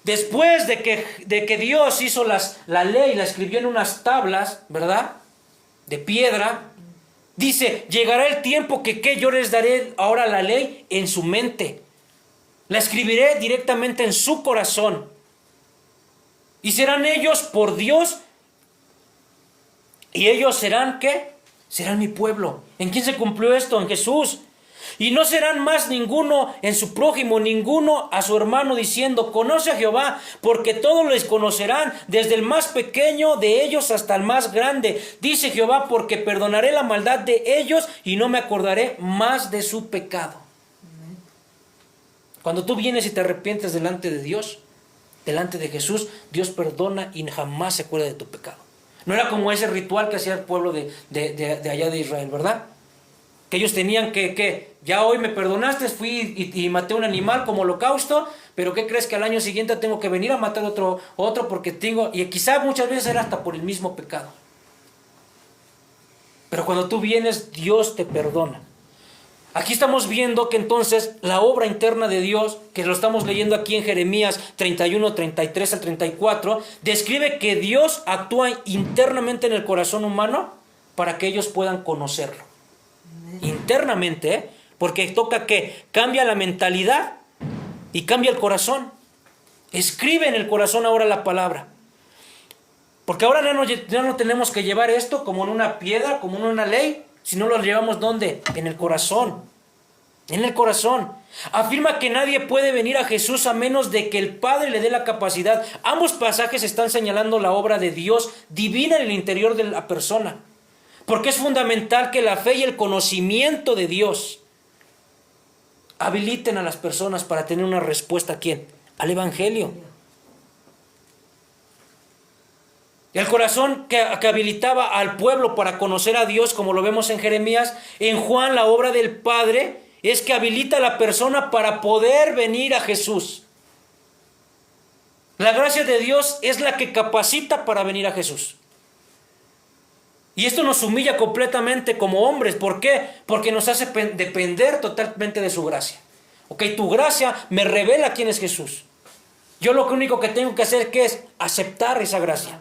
Después de que Dios hizo la ley, la escribió en unas tablas, ¿verdad? De piedra. Dice, llegará el tiempo que yo les daré ahora la ley en su mente. La escribiré directamente en su corazón. Y serán ellos por Dios. Y ellos serán, ¿qué? Serán mi pueblo. ¿En quién se cumplió esto? En Jesús. Y no serán más ninguno en su prójimo, ninguno a su hermano, diciendo, conoce a Jehová, porque todos les conocerán, desde el más pequeño de ellos hasta el más grande. Dice Jehová, porque perdonaré la maldad de ellos y no me acordaré más de su pecado. Cuando tú vienes y te arrepientes delante de Dios, delante de Jesús, Dios perdona y jamás se acuerda de tu pecado. No era como ese ritual que hacía el pueblo de allá de Israel, ¿verdad? Que ellos tenían que ya hoy me perdonaste, fui y maté un animal como holocausto, pero ¿qué crees? Que al año siguiente tengo que venir a matar otro porque tengo, y quizá muchas veces era hasta por el mismo pecado. Pero cuando tú vienes, Dios te perdona. Aquí estamos viendo que entonces la obra interna de Dios, que lo estamos leyendo aquí en Jeremías 31, 33 al 34, describe que Dios actúa internamente en el corazón humano para que ellos puedan conocerlo. Internamente, porque toca que cambia la mentalidad y cambia el corazón. Escribe en el corazón ahora la palabra. Porque ahora ya no tenemos que llevar esto como en una piedra, como en una ley, sino lo llevamos ¿dónde? En el corazón. En el corazón. Afirma que nadie puede venir a Jesús a menos de que el Padre le dé la capacidad. Ambos pasajes están señalando la obra de Dios divina en el interior de la persona. Porque es fundamental que la fe y el conocimiento de Dios habiliten a las personas para tener una respuesta ¿a quién? Al Evangelio. El corazón que habilitaba al pueblo para conocer a Dios, como lo vemos en Jeremías, en Juan la obra del Padre es que habilita a la persona para poder venir a Jesús. La gracia de Dios es la que capacita para venir a Jesús. Y esto nos humilla completamente como hombres. ¿Por qué? Porque nos hace depender totalmente de su gracia. Ok, tu gracia me revela quién es Jesús. Yo lo único que tengo que hacer ¿qué es? Aceptar esa gracia.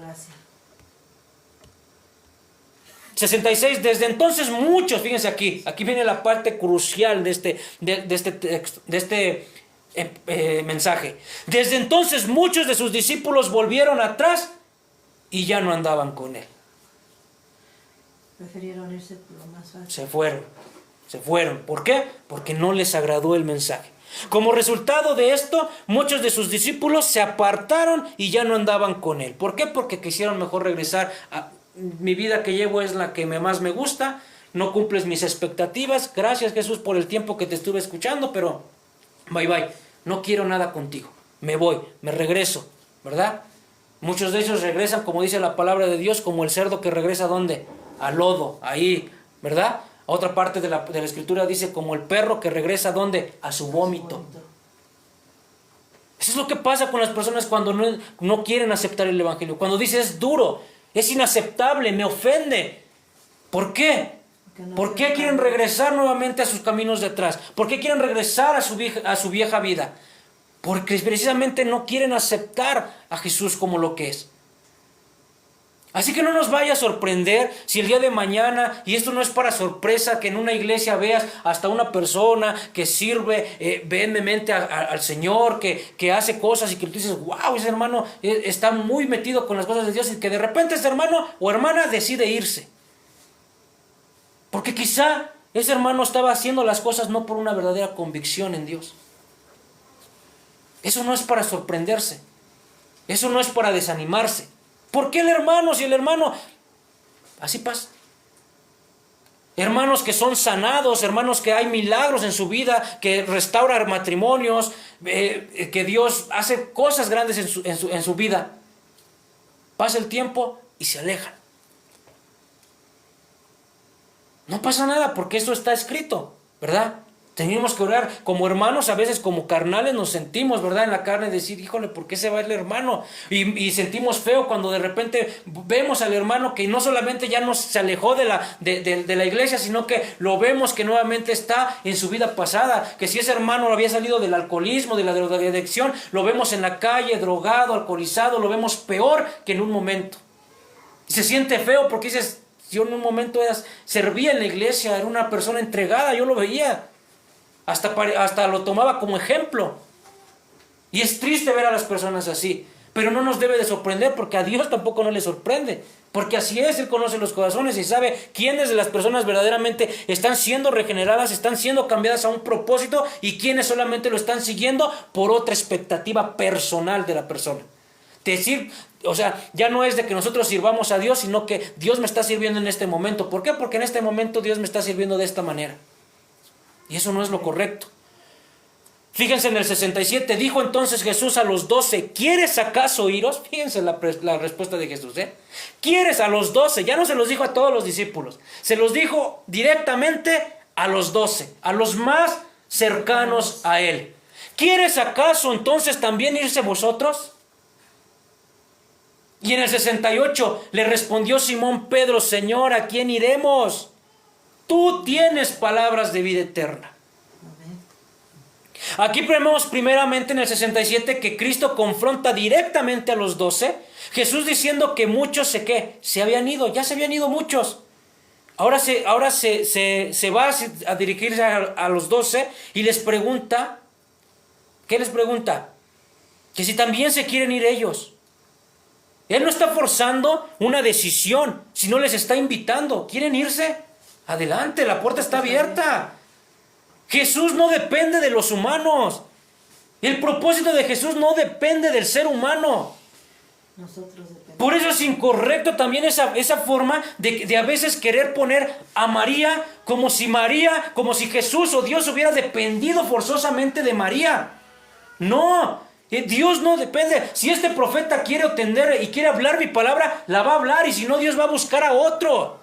66, desde entonces muchos, fíjense aquí viene la parte crucial de este texto, de este mensaje. Desde entonces muchos de sus discípulos volvieron atrás y ya no andaban con él. Prefirieron irse por lo más fácil. Se fueron. ¿Por qué? Porque no les agradó el mensaje. Como resultado de esto, muchos de sus discípulos se apartaron y ya no andaban con él. ¿Por qué? Porque quisieron mejor regresar a... Mi vida que llevo es la que más me gusta, no cumples mis expectativas, gracias Jesús por el tiempo que te estuve escuchando, pero bye, no quiero nada contigo, me voy, me regreso, ¿verdad? Muchos de ellos regresan, como dice la palabra de Dios, como el cerdo que regresa, ¿dónde? Al lodo, ahí, ¿verdad? Otra parte de la escritura dice, como el perro que regresa, ¿dónde? A su vómito. Eso es lo que pasa con las personas cuando no quieren aceptar el Evangelio, cuando dice es duro, es inaceptable, me ofende. ¿Por qué? ¿Por qué quieren regresar nuevamente a sus caminos de atrás? ¿Por qué quieren regresar a su vieja vida? Porque precisamente no quieren aceptar a Jesús como lo que es. Así que no nos vaya a sorprender si el día de mañana, y esto no es para sorpresa, que en una iglesia veas hasta una persona que sirve vehementemente al Señor, que hace cosas y que tú dices, wow, ese hermano está muy metido con las cosas de Dios, y que de repente ese hermano o hermana decide irse. Porque quizá ese hermano estaba haciendo las cosas no por una verdadera convicción en Dios. Eso no es para sorprenderse. Eso no es para desanimarse. ¿Por qué el hermano? Si el hermano... Así pasa. Hermanos que son sanados, hermanos que hay milagros en su vida, que restauran matrimonios, que Dios hace cosas grandes en su vida. Pasa el tiempo y se alejan. No pasa nada porque esto está escrito, ¿verdad? Tenemos que orar como hermanos, a veces como carnales nos sentimos, ¿verdad? En la carne decir, híjole, ¿por qué se va el hermano? Y sentimos feo cuando de repente vemos al hermano que no solamente ya se alejó de la iglesia, sino que lo vemos que nuevamente está en su vida pasada. Que si ese hermano había salido del alcoholismo, de la drogadicción, lo vemos en la calle, drogado, alcoholizado, lo vemos peor que en un momento. Y se siente feo porque dices, yo en un momento servía en la iglesia, era una persona entregada, yo lo veía. Hasta lo tomaba como ejemplo. Y es triste ver a las personas así. Pero no nos debe de sorprender porque a Dios tampoco no le sorprende. Porque así es, Él conoce los corazones y sabe quiénes de las personas verdaderamente están siendo regeneradas, están siendo cambiadas a un propósito y quiénes solamente lo están siguiendo por otra expectativa personal de la persona. Decir, o sea, ya no es de que nosotros sirvamos a Dios, sino que Dios me está sirviendo en este momento. ¿Por qué? Porque en este momento Dios me está sirviendo de esta manera. Y eso no es lo correcto. Fíjense en el 67, dijo entonces Jesús a los 12, ¿quieres acaso iros? Fíjense la respuesta de Jesús, ¿quieres a los 12? Ya no se los dijo a todos los discípulos, se los dijo directamente a los 12, a los más cercanos a Él. ¿Quieres acaso entonces también irse vosotros? Y en el 68 le respondió Simón Pedro, Señor, ¿a quién iremos? Tú tienes palabras de vida eterna. Aquí vemos primeramente en el 67 que Cristo confronta directamente a los 12. Jesús diciendo que muchos se habían ido, ya se habían ido muchos. Ahora se va a dirigirse a los 12 y les pregunta, ¿qué les pregunta? Que si también se quieren ir ellos. Él no está forzando una decisión, sino les está invitando. ¿Quieren irse? Adelante, la puerta está abierta. Jesús no depende de los humanos. El propósito de Jesús no depende del ser humano. Nosotros dependemos. Por eso es incorrecto también esa forma de a veces querer poner a María, como si Jesús o Dios hubiera dependido forzosamente de María. No, Dios no depende. Si este profeta quiere atender y quiere hablar mi palabra, la va a hablar, y si no, Dios va a buscar a otro.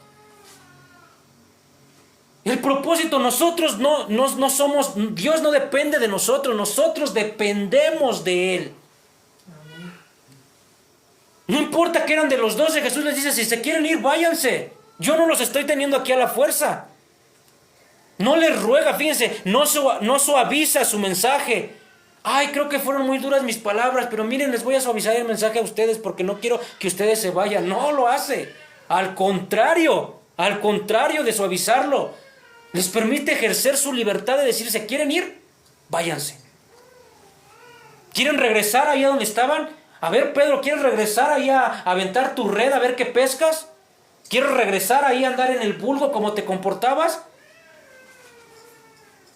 El propósito, nosotros no somos, Dios no depende de nosotros dependemos de Él. No importa que eran de los 12, Jesús les dice, si se quieren ir, váyanse. Yo no los estoy teniendo aquí a la fuerza. No les ruega, fíjense, no suaviza su mensaje. Ay, creo que fueron muy duras mis palabras, pero miren, les voy a suavizar el mensaje a ustedes porque no quiero que ustedes se vayan. No lo hace. Al contrario de suavizarlo, les permite ejercer su libertad de decir, ¿se quieren ir? Váyanse. ¿Quieren regresar allá donde estaban? A ver, Pedro, ¿quieres regresar ahí a aventar tu red a ver qué pescas? ¿Quieres regresar ahí a andar en el vulgo como te comportabas?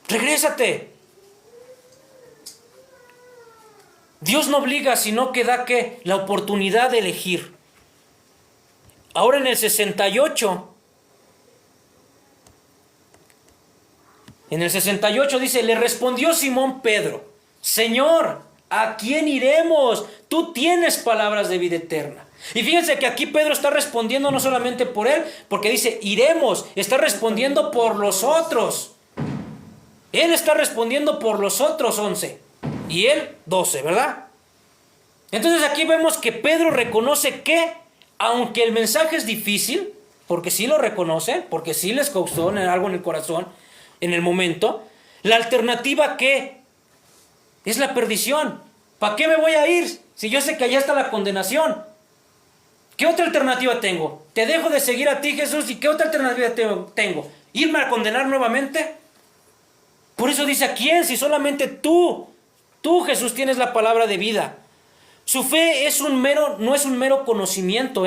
Regrésate. Dios no obliga, sino que da ¿qué? La oportunidad de elegir. Ahora en el 68 dice, le respondió Simón Pedro, Señor, ¿a quién iremos? Tú tienes palabras de vida eterna. Y fíjense que aquí Pedro está respondiendo no solamente por él, porque dice, iremos, está respondiendo por los otros. Él está respondiendo por los otros 11 y él 12, ¿verdad? Entonces aquí vemos que Pedro reconoce que, aunque el mensaje es difícil, porque sí lo reconoce, porque sí les causó algo en el corazón en el momento, la alternativa ¿qué? Es la perdición. ¿Para qué me voy a ir si yo sé que allá está la condenación? ¿Qué otra alternativa tengo? ¿Te dejo de seguir a ti, Jesús? ¿Y qué otra alternativa tengo? ¿Irme a condenar nuevamente? Por eso dice, ¿a quién? Si solamente tú, Jesús, tienes la palabra de vida. Su fe no es un mero conocimiento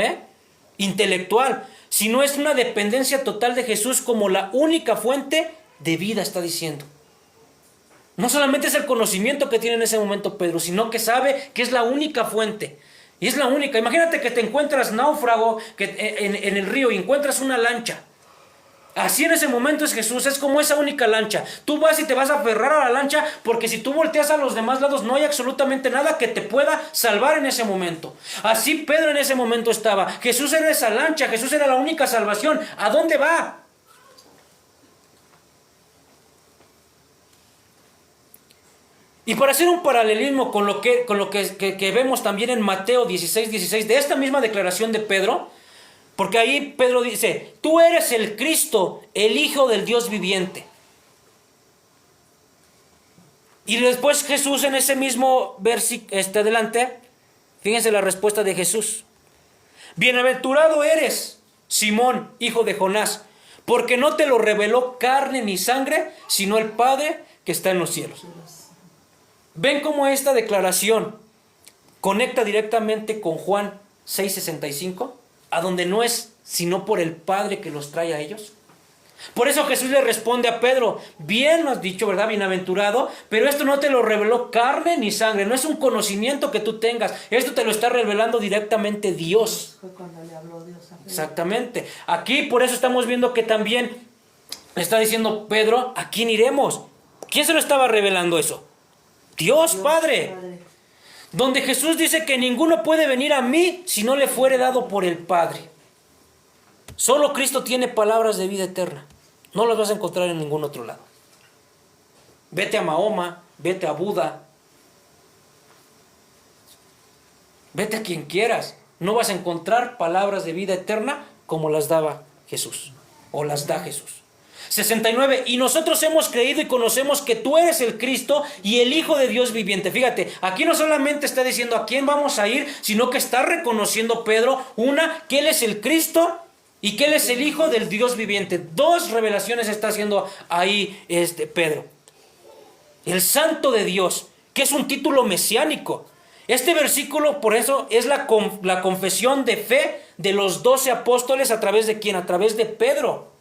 intelectual, sino es una dependencia total de Jesús como la única fuente de vida, está diciendo. No solamente es el conocimiento que tiene en ese momento Pedro, sino que sabe que es la única fuente. Y es la única. Imagínate que te encuentras náufrago en el río y encuentras una lancha. Así en ese momento es Jesús, es como esa única lancha. Tú vas y te vas a aferrar a la lancha porque si tú volteas a los demás lados no hay absolutamente nada que te pueda salvar en ese momento. Así Pedro en ese momento estaba. Jesús era esa lancha, Jesús era la única salvación. ¿A dónde va? Y para hacer un paralelismo con lo que vemos también en Mateo 16, de esta misma declaración de Pedro, porque ahí Pedro dice, tú eres el Cristo, el Hijo del Dios viviente. Y después Jesús en ese mismo versículo, adelante, fíjense la respuesta de Jesús. Bienaventurado eres, Simón, hijo de Jonás, porque no te lo reveló carne ni sangre, sino el Padre que está en los cielos. ¿Ven cómo esta declaración conecta directamente con Juan 6:65? A donde no es sino por el Padre que los trae a ellos. Por eso Jesús le responde a Pedro, bien lo has dicho, ¿verdad? Bienaventurado, pero esto no te lo reveló carne ni sangre, no es un conocimiento que tú tengas, esto te lo está revelando directamente Dios. Fue cuando le habló Dios a Pedro. Exactamente. Aquí por eso estamos viendo que también le está diciendo Pedro, ¿a quién iremos? ¿Quién se lo estaba revelando eso? Dios Padre. Donde Jesús dice que ninguno puede venir a mí si no le fuere dado por el Padre. Solo Cristo tiene palabras de vida eterna. No las vas a encontrar en ningún otro lado. Vete a Mahoma, vete a Buda, vete a quien quieras. No vas a encontrar palabras de vida eterna como las daba Jesús, o las da Jesús. 69, y nosotros hemos creído y conocemos que tú eres el Cristo y el Hijo de Dios viviente. Fíjate, aquí no solamente está diciendo a quién vamos a ir, sino que está reconociendo Pedro, que Él es el Cristo y que Él es el Hijo del Dios viviente. Dos revelaciones está haciendo ahí Pedro. El Santo de Dios, que es un título mesiánico. Este versículo, por eso, es la confesión de fe de los 12 apóstoles. ¿A través de quién? A través de Pedro.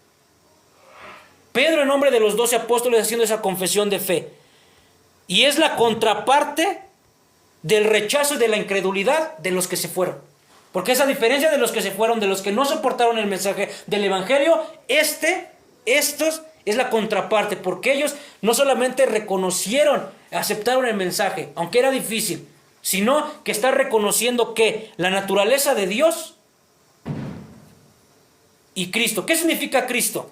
Pedro, en nombre de los 12 apóstoles, haciendo esa confesión de fe. Y es la contraparte del rechazo y de la incredulidad de los que se fueron. Porque esa diferencia de los que se fueron, de los que no soportaron el mensaje del Evangelio, estos es la contraparte. Porque ellos no solamente reconocieron, aceptaron el mensaje, aunque era difícil, sino que está reconociendo que la naturaleza de Dios y Cristo. ¿Qué significa Cristo?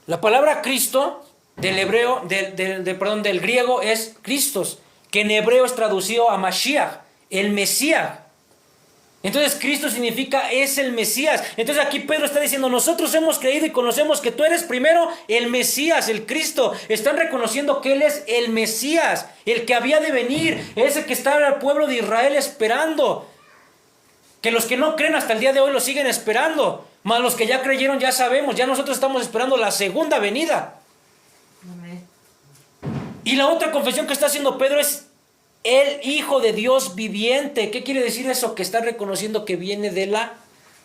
La palabra Cristo del hebreo, del griego es Christos, que en hebreo es traducido a Mashiach, el Mesías. Entonces Cristo significa es el Mesías. Entonces aquí Pedro está diciendo, nosotros hemos creído y conocemos que tú eres primero el Mesías, el Cristo. Están reconociendo que Él es el Mesías, el que había de venir, ese que estaba el pueblo de Israel esperando. Que los que no creen hasta el día de hoy lo siguen esperando. Más los que ya creyeron ya sabemos, ya nosotros estamos esperando la segunda venida. Amén. Y la otra confesión que está haciendo Pedro es el Hijo de Dios viviente. ¿Qué quiere decir eso? Que está reconociendo que viene de la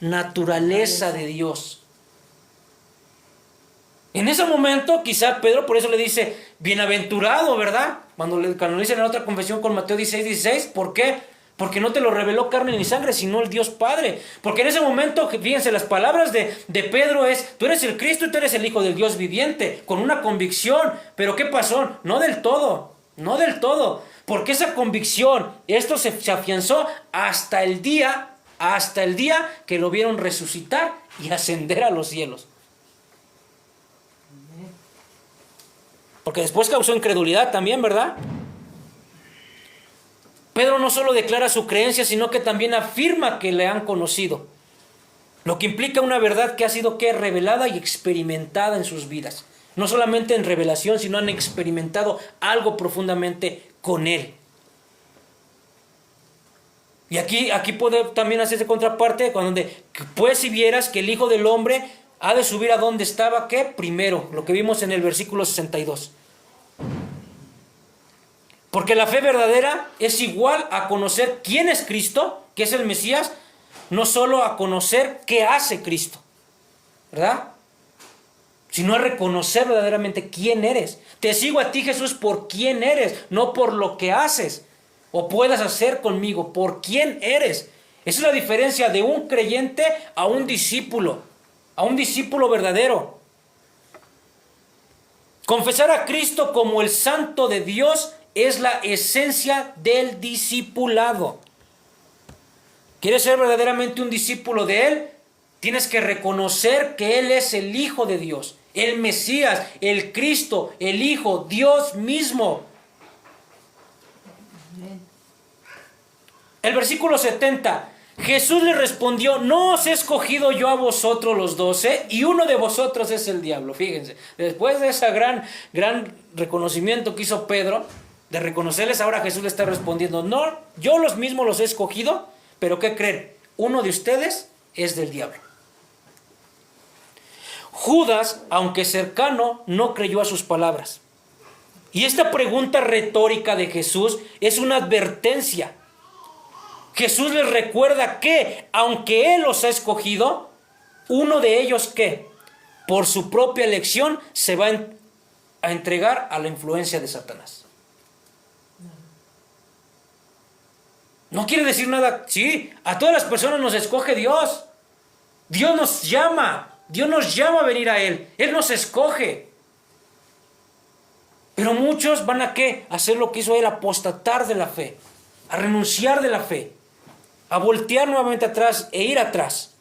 naturaleza de Dios. En ese momento, quizá Pedro por eso le dice, bienaventurado, ¿verdad? Cuando le dicen en la otra confesión con Mateo 16, ¿por qué? Porque no te lo reveló carne ni sangre, sino el Dios Padre. Porque en ese momento, fíjense, las palabras de Pedro es, tú eres el Cristo y tú eres el Hijo del Dios viviente, con una convicción. Pero ¿qué pasó? No del todo, no del todo. Porque esa convicción, esto se afianzó hasta el día que lo vieron resucitar y ascender a los cielos. Porque después causó incredulidad también, ¿verdad? Pedro no solo declara su creencia, sino que también afirma que le han conocido. Lo que implica una verdad que ha sido revelada y experimentada en sus vidas. No solamente en revelación, sino han experimentado algo profundamente con Él. Y aquí puede también hacerse contraparte, donde pues si vieras que el Hijo del Hombre ha de subir a donde estaba, ¿qué? Primero, lo que vimos en el versículo 62. Porque la fe verdadera es igual a conocer quién es Cristo, que es el Mesías, no solo a conocer qué hace Cristo, ¿verdad? Sino a reconocer verdaderamente quién eres. Te sigo a ti, Jesús, por quién eres, no por lo que haces o puedas hacer conmigo, por quién eres. Esa es la diferencia de un creyente a un discípulo verdadero. Confesar a Cristo como el Santo de Dios es la esencia del discipulado. ¿Quieres ser verdaderamente un discípulo de Él? Tienes que reconocer que Él es el Hijo de Dios, el Mesías, el Cristo, el Hijo, Dios mismo. El versículo 70. Jesús le respondió, ¿no os he escogido yo a vosotros los 12? Y uno de vosotros es el diablo. Fíjense, después de ese gran reconocimiento que hizo Pedro, de reconocerles, ahora Jesús le está respondiendo, no, yo los mismos los he escogido, pero ¿qué creen? Uno de ustedes es del diablo. Judas, aunque cercano, no creyó a sus palabras. Y esta pregunta retórica de Jesús es una advertencia. Jesús les recuerda que, aunque Él los ha escogido, uno de ellos que, por su propia elección, se va a entregar a la influencia de Satanás. No quiere decir nada. Sí, a todas las personas nos escoge Dios. Dios nos llama. Dios nos llama a venir a Él. Él nos escoge. Pero muchos van a ¿qué? A hacer lo que hizo Él, apostatar de la fe, a renunciar de la fe, a voltear nuevamente atrás e ir atrás.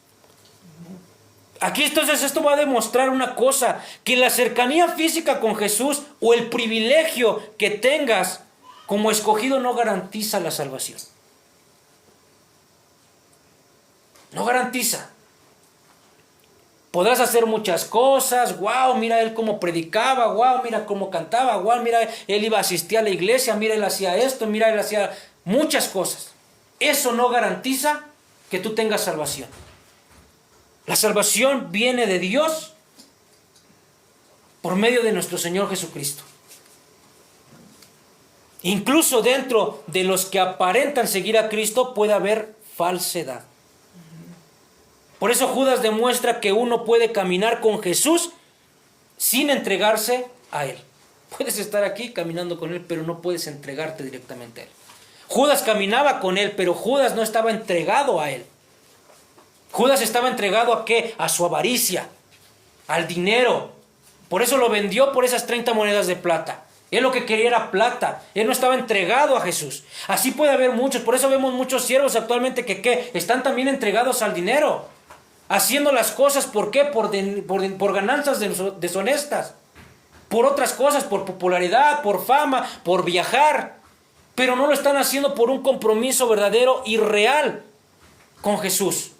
Aquí entonces esto va a demostrar una cosa, que la cercanía física con Jesús o el privilegio que tengas como escogido no garantiza la salvación. No garantiza. Podrás hacer muchas cosas. Wow, mira él cómo predicaba. Wow, mira cómo cantaba. Wow, mira él iba a asistir a la iglesia. Mira él hacía esto. Mira él hacía muchas cosas. Eso no garantiza que tú tengas salvación. La salvación viene de Dios por medio de nuestro Señor Jesucristo. Incluso dentro de los que aparentan seguir a Cristo puede haber falsedad. Por eso Judas demuestra que uno puede caminar con Jesús sin entregarse a Él. Puedes estar aquí caminando con Él, pero no puedes entregarte directamente a Él. Judas caminaba con Él, pero Judas no estaba entregado a Él. Judas estaba entregado ¿a qué? A su avaricia, al dinero. Por eso lo vendió por esas 30 monedas de plata. Él lo que quería era plata. Él no estaba entregado a Jesús. Así puede haber muchos. Por eso vemos muchos siervos actualmente que ¿qué? Están también entregados al dinero. Haciendo las cosas, ¿por qué? Por ganancias deshonestas. Por otras cosas, por popularidad, por fama, por viajar. Pero no lo están haciendo por un compromiso verdadero y real con Jesús.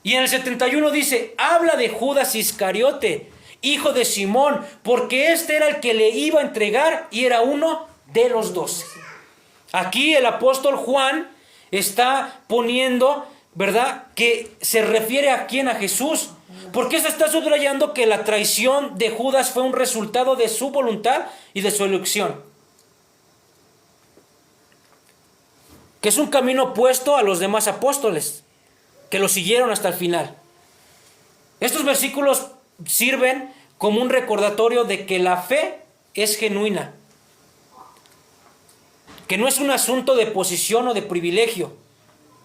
Y en el 71 dice, habla de Judas Iscariote, hijo de Simón, porque este era el que le iba a entregar y era uno de los 12. Aquí el apóstol Juan está poniendo, ¿verdad?, que se refiere a quién, a Jesús. Porque se está subrayando que la traición de Judas fue un resultado de su voluntad y de su elección. Que es un camino opuesto a los demás apóstoles, que lo siguieron hasta el final. Estos versículos sirven como un recordatorio de que la fe es genuina, que no es un asunto de posición o de privilegio,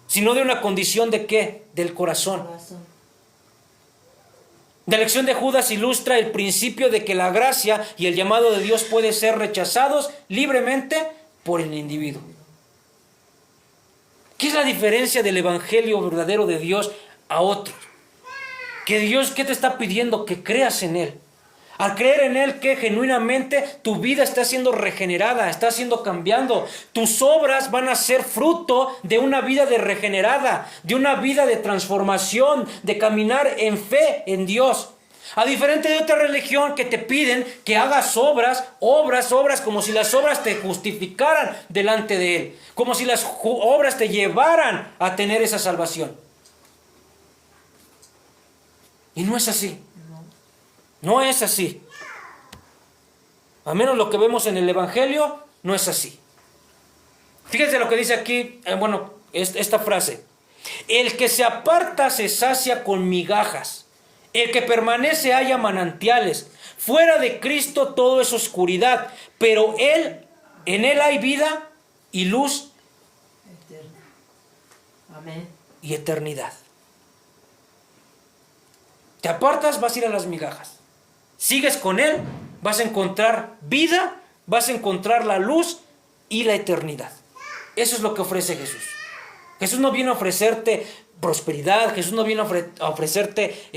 sino de una condición de ¿qué? Del corazón. La elección de Judas ilustra el principio de que la gracia y el llamado de Dios puede ser rechazados libremente por el individuo. ¿Qué es la diferencia del evangelio verdadero de Dios a otros? Que Dios, ¿qué te está pidiendo? Que creas en Él. Al creer en Él, que genuinamente tu vida está siendo regenerada, está siendo cambiando. Tus obras van a ser fruto de una vida de regenerada, de una vida de transformación, de caminar en fe en Dios. A diferente de otra religión que te piden que hagas obras, como si las obras te justificaran delante de Él, como si las obras te llevaran a tener esa salvación. Y no es así. No es así. Al menos lo que vemos en el Evangelio no es así. Fíjense lo que dice aquí, esta frase. El que se aparta se sacia con migajas. El que permanece halla manantiales. Fuera de Cristo todo es oscuridad, pero en Él hay vida y luz Eterna. Amén. y eternidad. Te apartas, vas a ir a las migajas. Sigues con Él, vas a encontrar vida, vas a encontrar la luz y la eternidad. Eso es lo que ofrece Jesús. Jesús no viene a ofrecerte prosperidad, Jesús no viene a ofrecerte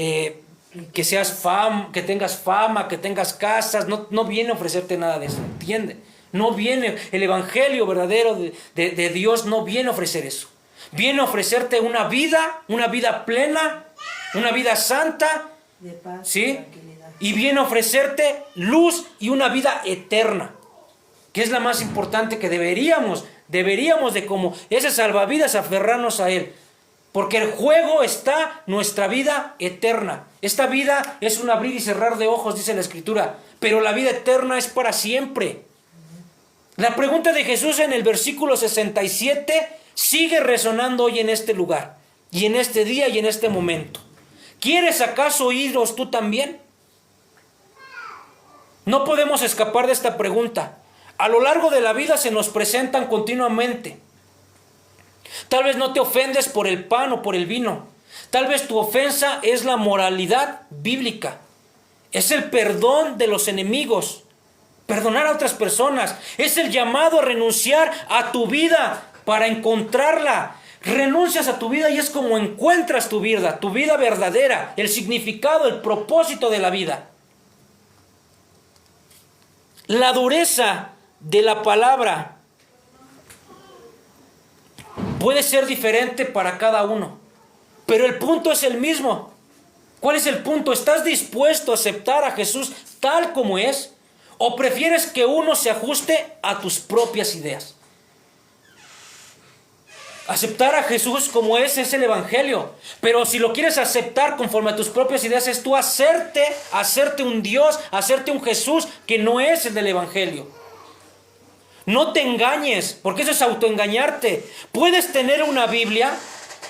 que tengas fama, que tengas casas, no viene a ofrecerte nada de eso, ¿entiende? No viene, el evangelio verdadero de Dios no viene a ofrecer eso. Viene a ofrecerte una vida plena, una vida santa, De paz, ¿sí? tranquilidad. Y viene a ofrecerte luz y una vida eterna, que es la más importante que deberíamos de como ese salvavidas aferrarnos a Él. Porque el juego está nuestra vida eterna. Esta vida es un abrir y cerrar de ojos, dice la Escritura. Pero la vida eterna es para siempre. La pregunta de Jesús en el versículo 67 sigue resonando hoy en este lugar. Y en este día y en este momento. ¿Quieres acaso iros tú también? No podemos escapar de esta pregunta. A lo largo de la vida se nos presentan continuamente. Tal vez no te ofendes por el pan o por el vino. Tal vez tu ofensa es la moralidad bíblica. Es el perdón de los enemigos. Perdonar a otras personas. Es el llamado a renunciar a tu vida para encontrarla. Renuncias a tu vida y es como encuentras tu vida verdadera, el significado, el propósito de la vida. La dureza de la palabra puede ser diferente para cada uno, pero el punto es el mismo. ¿Cuál es el punto? ¿Estás dispuesto a aceptar a Jesús tal como es? ¿O prefieres que uno se ajuste a tus propias ideas? Aceptar a Jesús como es el Evangelio. Pero si lo quieres aceptar conforme a tus propias ideas, es tú hacerte un Dios, hacerte un Jesús que no es el del Evangelio. No te engañes, porque eso es autoengañarte. Puedes tener una Biblia,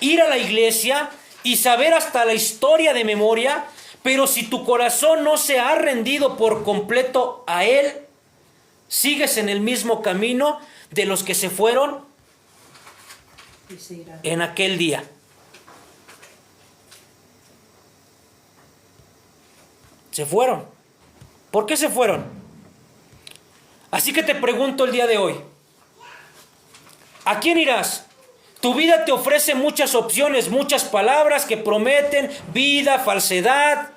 ir a la iglesia y saber hasta la historia de memoria, pero si tu corazón no se ha rendido por completo a Él, sigues en el mismo camino de los que se fueron Y seguirá. en aquel día. Se fueron. ¿Por qué se fueron? Así que te pregunto el día de hoy, ¿a quién irás? Tu vida te ofrece muchas opciones, muchas palabras que prometen vida, falsedad,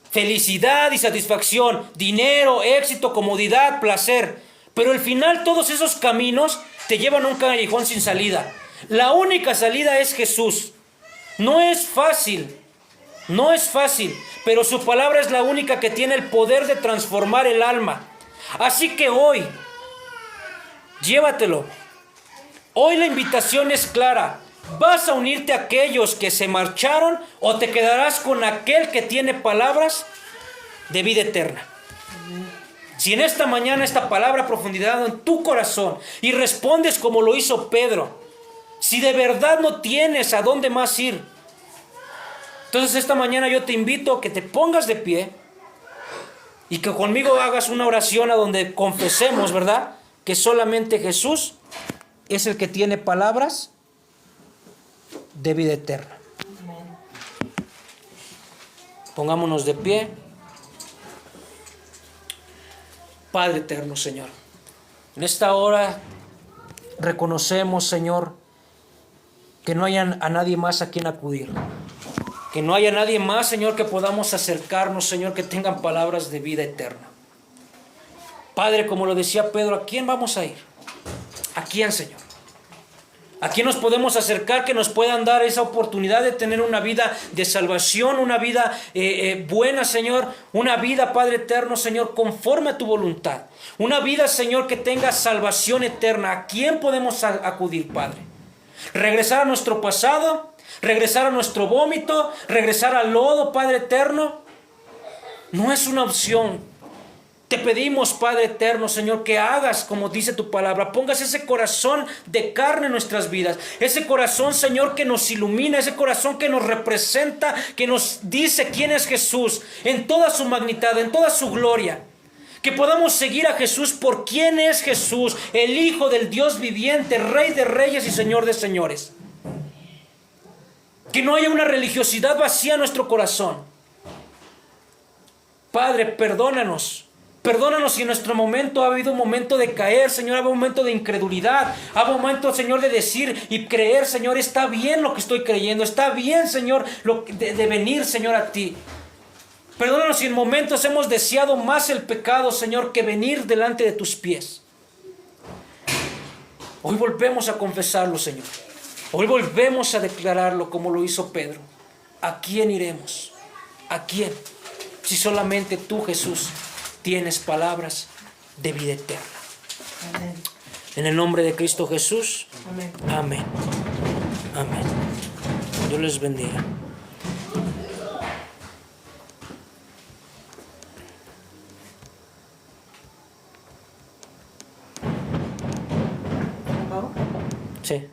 felicidad y satisfacción, dinero, éxito, comodidad, placer. Pero al final todos esos caminos te llevan a un callejón sin salida. La única salida es Jesús. No es fácil, no es fácil, pero su palabra es la única que tiene el poder de transformar el alma. Así que hoy, llévatelo. Hoy la invitación es clara. ¿Vas a unirte a aquellos que se marcharon o te quedarás con aquel que tiene palabras de vida eterna? Si en esta mañana esta palabra ha profundizado en tu corazón y respondes como lo hizo Pedro, si de verdad no tienes a dónde más ir, entonces esta mañana yo te invito a que te pongas de pie y que conmigo hagas una oración a donde confesemos, ¿verdad?, que solamente Jesús es el que tiene palabras de vida eterna. Amén. Pongámonos de pie. Padre eterno, Señor, en esta hora reconocemos, Señor, que no haya a nadie más a quien acudir. Que no haya nadie más, Señor, que podamos acercarnos, Señor, que tengan palabras de vida eterna. Padre, como lo decía Pedro, ¿a quién vamos a ir? ¿A quién, Señor? ¿A quién nos podemos acercar que nos puedan dar esa oportunidad de tener una vida de salvación, una vida buena, Señor? Una vida, Padre eterno, Señor, conforme a tu voluntad. Una vida, Señor, que tenga salvación eterna. ¿A quién podemos acudir, Padre? ¿Regresar a nuestro pasado? ¿Regresar a nuestro vómito? ¿Regresar al lodo, Padre eterno? No es una opción. Te pedimos, Padre eterno, Señor, que hagas como dice tu palabra. Pongas ese corazón de carne en nuestras vidas. Ese corazón, Señor, que nos ilumina. Ese corazón que nos representa, que nos dice quién es Jesús en toda su magnitud, en toda su gloria. Que podamos seguir a Jesús por quién es Jesús, el Hijo del Dios viviente, Rey de reyes y Señor de señores. Que no haya una religiosidad vacía en nuestro corazón. Padre, perdónanos. Perdónanos si en nuestro momento ha habido un momento de caer, Señor, ha habido un momento de incredulidad, ha habido un momento, Señor, de decir y creer, Señor, está bien lo que estoy creyendo, está bien, Señor, de venir, Señor, a ti. Perdónanos si en momentos hemos deseado más el pecado, Señor, que venir delante de tus pies. Hoy volvemos a confesarlo, Señor. Hoy volvemos a declararlo como lo hizo Pedro. ¿A quién iremos? ¿A quién? Si solamente tú, Jesús, tienes palabras de vida eterna. Amén. En el nombre de Cristo Jesús. Amén. Amén. Amén. Dios les bendiga. ¿Vamos? Sí.